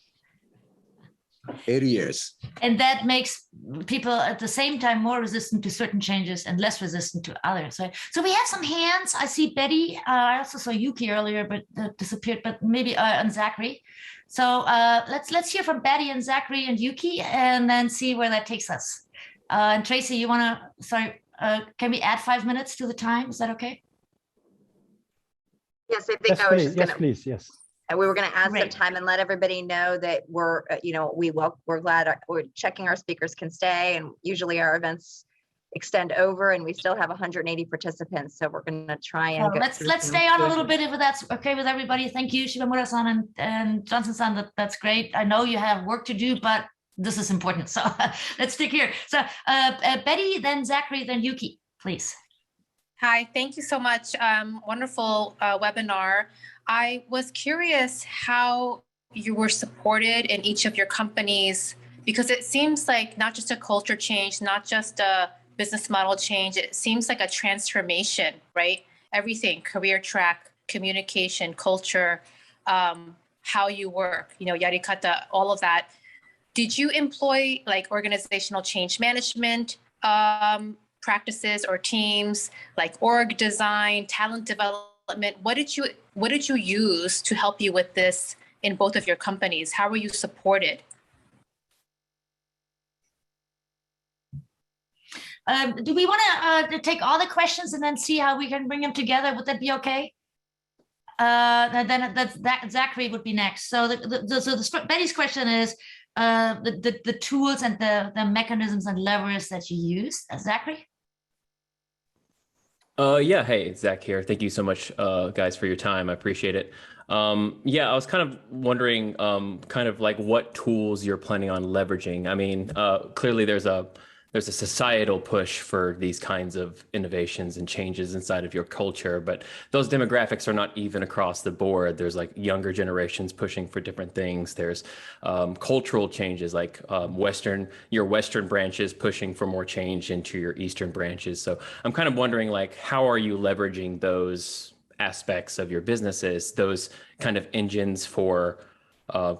areas. And that makes people at the same time more resistant to certain changes and less resistant to others. So we have some hands. I see Betty. I also saw Yuki earlier, but disappeared, but maybe and Zachary. So let's hear from Betty and Zachary and Yuki and then see where that takes us. And Tracy, you want to, can we add 5 minutes to the time? Is that okay? Yes, I think I was just going to. Yes, please. Yes. And we were going to add some Great. time and let everybody know that we're glad we're checking our speakers can stay, and usually our events extend over, and we still have 180 participants. So we're going to try and let's stay on a little bit if that's okay with everybody. Thank you, Shimamura-san and Johnson-san. That's great. I know you have work to do, but this is important. So let's stick here. So Betty, then Zachary, then Yuki, please. Hi, thank you so much. Wonderful webinar. I was curious how you were supported in each of your companies, because it seems like not just a culture change, not just a business model change, it seems like a transformation, right? Everything, career track, communication, culture, how you work, yarikata, all of that. Did you employ like organizational change management practices or teams, like org design, talent development? What did you use to help you with this in both of your companies? How were you supported? Do we want to take all the questions and then see how we can bring them together? Would that be okay? Then Zachary would be next. So Betty's question is the tools and the mechanisms and levers that you use. Zachary? Yeah, hey, Zach here. Thank you so much, guys, for your time. I appreciate it. Yeah, I was kind of wondering kind of like what tools you're planning on leveraging. I mean, clearly there's a societal push for these kinds of innovations and changes inside of your culture, but those demographics are not even across the board. There's like younger generations pushing for different things. There's cultural changes, like your Western branches pushing for more change into your Eastern branches. So I'm kind of wondering, like, how are you leveraging those aspects of your businesses, those kind of engines for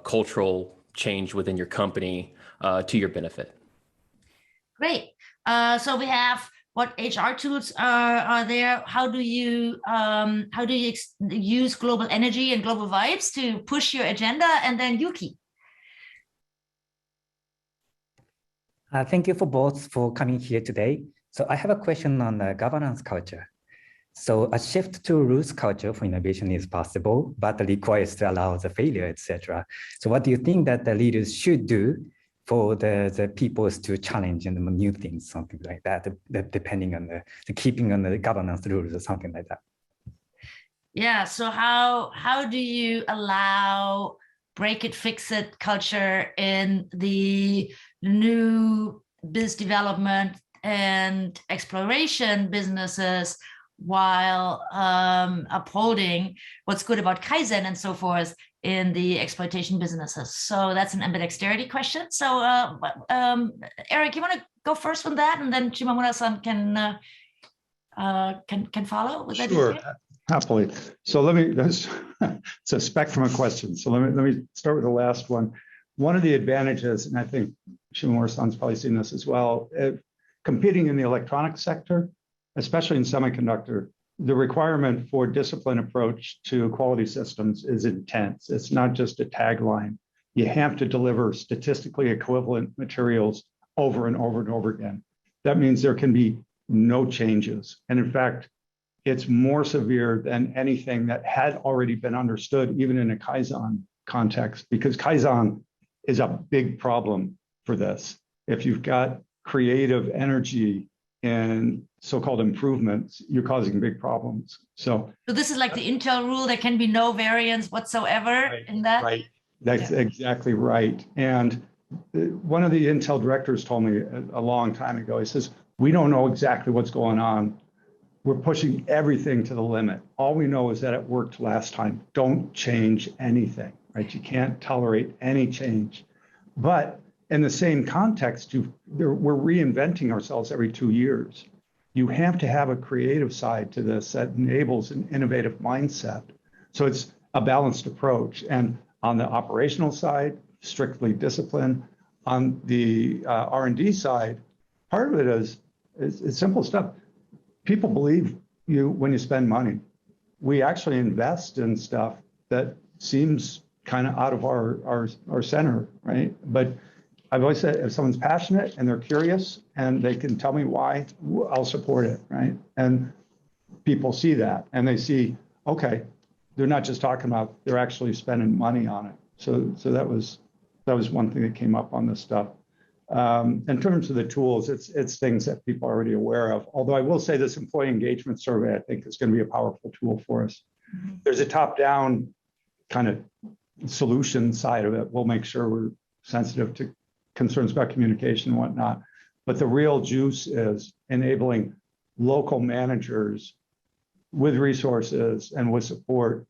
cultural change within your company to your benefit? Great. So we have what HR tools are there. How do you use global energy and global vibes to push your agenda? And then Yuki. Thank you for both for coming here today. So I have a question on the governance culture. So a shift to rules culture for innovation is possible, but requires to allow the failure, etc. So what do you think that the leaders should do for the peoples to challenge and new things, something like that, depending on the keeping on the governance rules or something like that? Yeah, so how do you allow break it, fix it culture in the new biz development and exploration businesses while upholding what's good about Kaizen and so forth in the exploitation businesses? So that's an ambidexterity question. So Eric, you want to go first on that, and then Shimamura-san can follow? Would that Sure, be okay? happily. So it's a spectrum of questions. So let me start with the last one. One of the advantages, and I think Shimamura-san's probably seen this as well, competing in the electronics sector, especially in semiconductor, the requirement for disciplined approach to quality systems is intense. It's not just a tagline. You have to deliver statistically equivalent materials over and over and over again. That means there can be no changes. And in fact, it's more severe than anything that had already been understood, even in a Kaizen context, because Kaizen is a big problem for this. If you've got creative energy and so-called improvements, you're causing big problems. So this is like the Intel rule. There can be no variance whatsoever in that. Right. That's exactly right. And one of the Intel directors told me a long time ago, he says, we don't know exactly what's going on. We're pushing everything to the limit. All we know is that it worked last time. Don't change anything, right? You can't tolerate any change. But in the same context, we're reinventing ourselves every 2 years. You have to have a creative side to this that enables an innovative mindset. So it's a balanced approach. And on the operational side, strictly discipline. On the R&D side, part of it is simple stuff. People believe you when you spend money. We actually invest in stuff that seems kind of out of our center, right? But I've always said, if someone's passionate and they're curious and they can tell me why, I'll support it, right? And people see that and they see, okay, they're not just talking about, they're actually spending money on it. So that was one thing that came up on this stuff. In terms of the tools, it's things that people are already aware of. Although I will say this employee engagement survey, I think is going to be a powerful tool for us. Mm-hmm. There's a top-down kind of solution side of it. We'll make sure we're sensitive to concerns about communication and whatnot. But the real juice is enabling local managers with resources and with support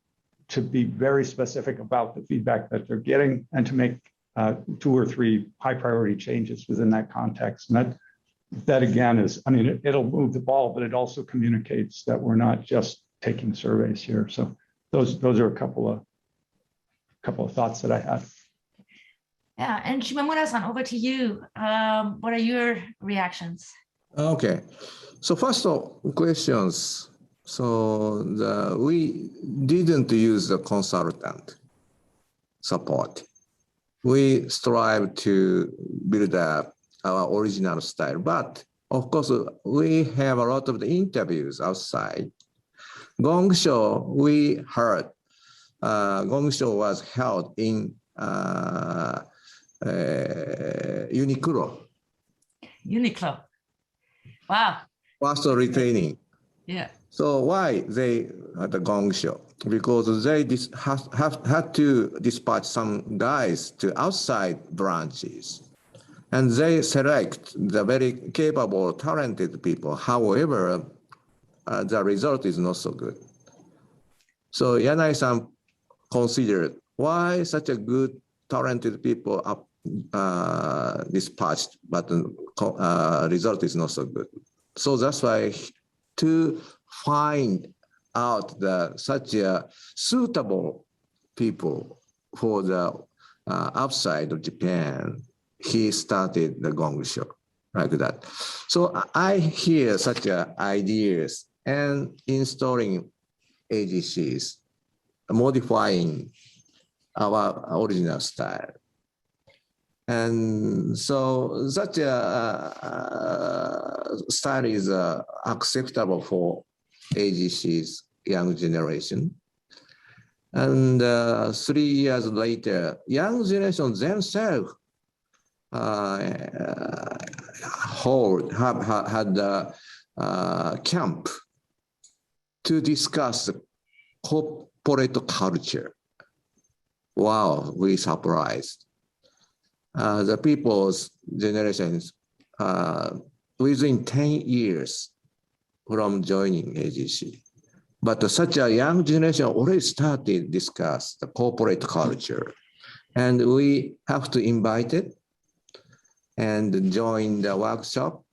to be very specific about the feedback that they're getting and to make 2 or 3 high priority changes within that context. And that again is, I mean, it'll move the ball, but it also communicates that we're not just taking surveys here. So those are a couple of thoughts that I had. Yeah, and Shimamura-san, over to you. What are your reactions? Okay. So first of questions. So we didn't use the consultant support. We strive to build up our original style, but of course we have a lot of the interviews outside. Gong Show, we heard, Gong Show was held in Uniqlo. Uniqlo. Wow. First retraining. Yeah. So why they at the Gong Show? Because they had to dispatch some guys to outside branches, and they select the very capable, talented people. However, the result is not so good. So Yanai-san considered why such a good, talented people are dispatched, but the result is not so good. So that's why to find out such a suitable people for the outside of Japan, he started the Gong Show like that. So I hear such ideas and installing AGCs, modifying our original style. And so such a style is acceptable for AGC's young generation. And 3 years later, young generation themselves had a camp to discuss corporate culture. Wow, we surprised. The people's generations within 10 years from joining AGC. But such a young generation already started discuss the corporate culture. And we have to invite it and join the workshop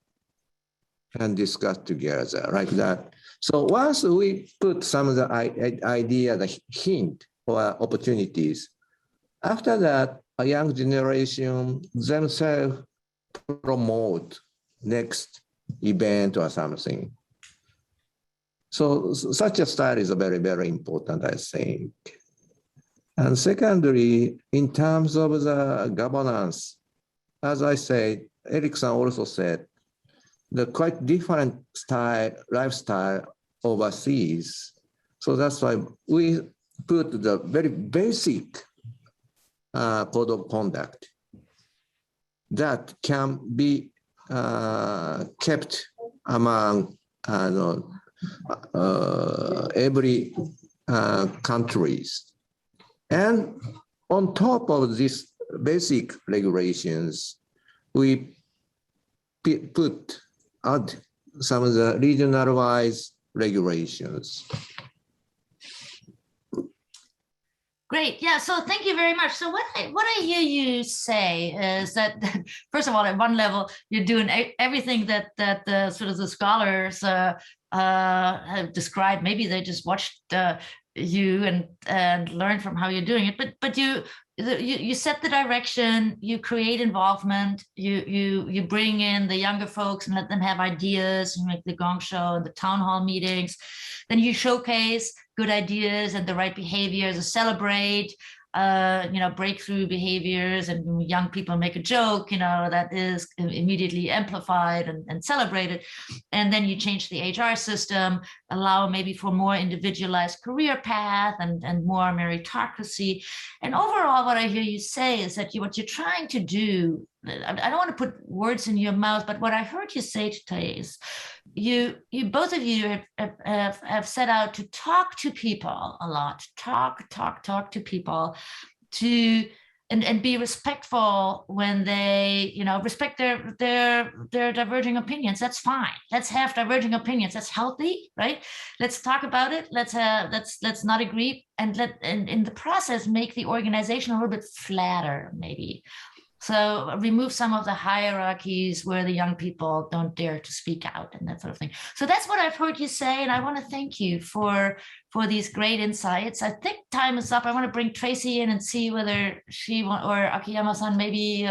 and discuss together like that. So once we put some of the idea, the hint or opportunities, after that, a young generation themselves promote next event or something. So such a style is very, very important, I think. And secondly, in terms of the governance, as I said, Erickson also said, the quite different lifestyle overseas. So that's why we put the very basic code of conduct that can be kept among every countries. And on top of these basic regulations, we add some of the regional-wise regulations. Great. Yeah. So thank you very much. So what I hear you say is that, first of all, at one level, you're doing everything that the sort of the scholars have described. Maybe they just watched you and learned from how you're doing it. But you set the direction, you create involvement, you bring in the younger folks and let them have ideas, you make the Gong Show and the town hall meetings. Then you showcase good ideas and the right behaviors, celebrate breakthrough behaviors, and young people make a joke, that is immediately amplified and celebrated. And then you change the HR system, allow maybe for more individualized career path and more meritocracy. And overall, what I hear you say is that what you're trying to do, I don't want to put words in your mouth, but what I heard you say today is you both of you have set out to talk to people a lot, talk to people, to and be respectful when they, respect their diverging opinions. That's fine. Let's have diverging opinions. That's healthy, right? Let's talk about it. Let's not agree, and in the process make the organization a little bit flatter, maybe. So remove some of the hierarchies where the young people don't dare to speak out and that sort of thing. So that's what I've heard you say, and I want to thank you for these great insights. I think time is up. I want to bring Tracy in and see whether she or Akiyama-san maybe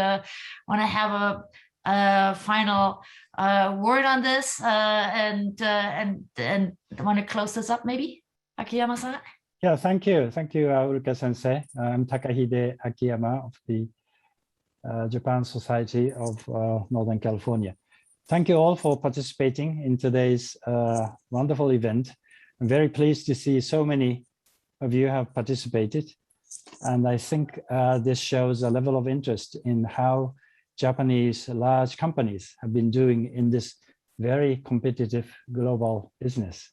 want to have a final word on this and want to close this up, maybe, Akiyama-san. Yeah, thank you, Ulrike Sensei. I'm Takahide Akiyama of the Japan Society of Northern California. Thank you all for participating in today's wonderful event. I'm very pleased to see so many of you have participated. And I think this shows a level of interest in how Japanese large companies have been doing in this very competitive global business.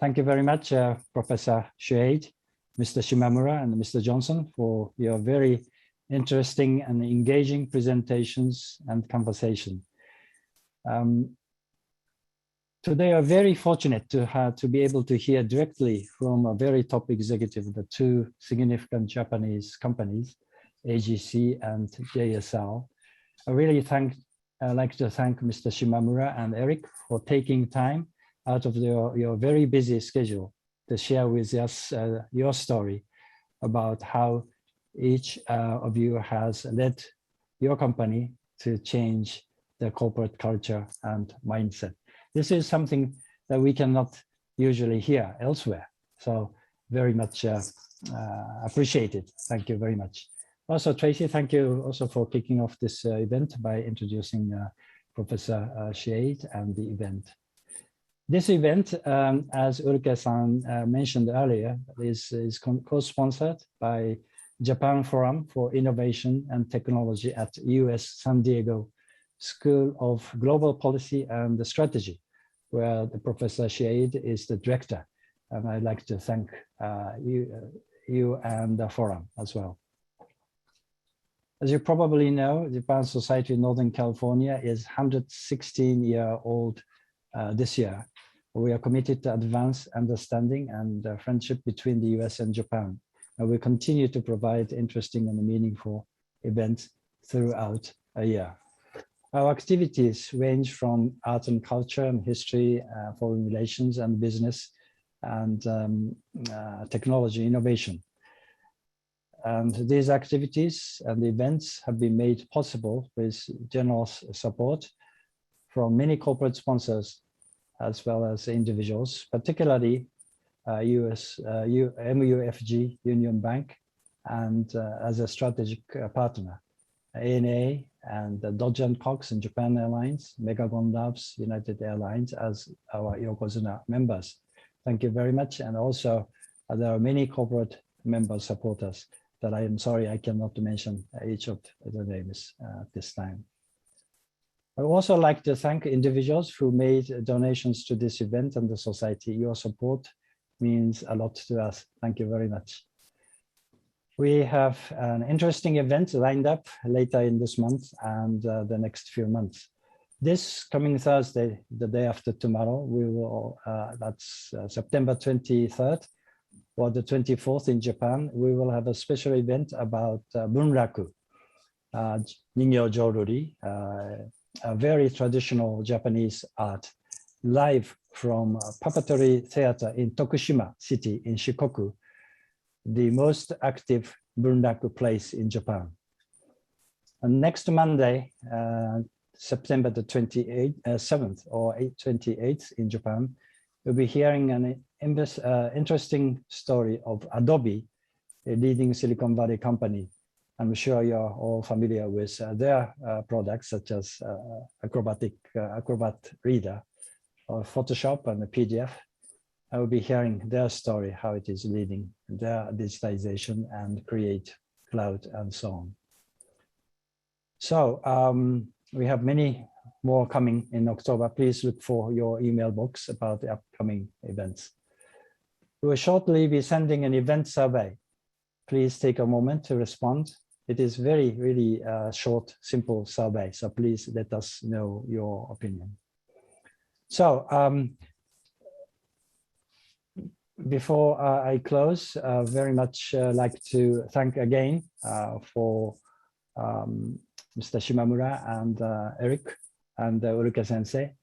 Thank you very much, Professor Schaede, Mr. Shimamura, and Mr. Johnson, for your very interesting and engaging presentations and conversation. Today, I'm very fortunate to be able to hear directly from a very top executive, the two significant Japanese companies, AGC and JSL. I really like to thank Mr. Shimamura and Eric for taking time out of your very busy schedule to share with us your story about how each of you has led your company to change the corporate culture and mindset. This is something that we cannot usually hear elsewhere. So very much appreciated. Thank you very much. Also, Tracy, thank you also for kicking off this event by introducing Professor Schaede and the event. This event, as Ulrike-san mentioned earlier, is co-sponsored by Japan Forum for Innovation and Technology at US San Diego School of Global Policy and Strategy, where the Professor Schaede is the director. And I'd like to thank you and the forum as well. As you probably know, Japan Society of Northern California is 116-year-old this year. We are committed to advance understanding and friendship between the US and Japan. And we continue to provide interesting and meaningful events throughout a year. Our activities range from art and culture and history, foreign relations and business, and technology innovation. And these activities and events have been made possible with generous support from many corporate sponsors as well as individuals, particularly MUFG Union Bank, and as a strategic partner, ANA and Dodge & Cox and Japan Airlines, Megagon Labs, United Airlines as our Yokozuna members. Thank you very much. And also there are many corporate member supporters that I am sorry I cannot mention each of the names at this time. I would also like to thank individuals who made donations to this event and the society. Your support means a lot to us. Thank you very much. We have an interesting event lined up later in this month and the next few months. This coming Thursday, the day after tomorrow, we will, that's September 23rd or the 24th in Japan, we will have a special event about bunraku, Ningyo Joruri, a very traditional Japanese art, live from Puppetry Theater in Tokushima City in Shikoku, the most active bunraku place in Japan. And next Monday, September the 7th or 28th in Japan, we'll be hearing an interesting story of Adobe, a leading Silicon Valley company. I'm sure you're all familiar with their products such as Acrobat Reader or Photoshop and the PDF. I will be hearing their story, how it is leading their digitization and create cloud and so on. So we have many more coming in October. Please look for your email box about the upcoming events. We will shortly be sending an event survey. Please take a moment to respond It is very, really short, simple survey. So please let us know your opinion. So before I close, very much like to thank again for Mr. Shimamura and Eric and Ulrike Sensei,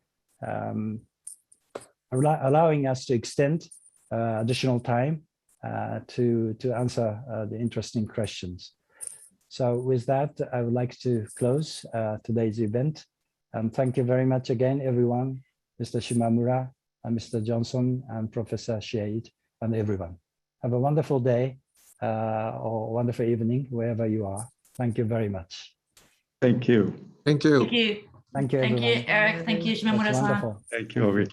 allowing us to extend additional time to answer the interesting questions. So with that, I would like to close today's event. And thank you very much again, everyone, Mr. Shimamura, and Mr. Johnson, and Professor Schaede, and everyone. Have a wonderful day or wonderful evening, wherever you are. Thank you very much. Thank you. Thank you. Thank you. Thank you, Thank everyone. you, Eric. Thank you, That's Shimamura-san. wonderful. Thank you, Ulrike.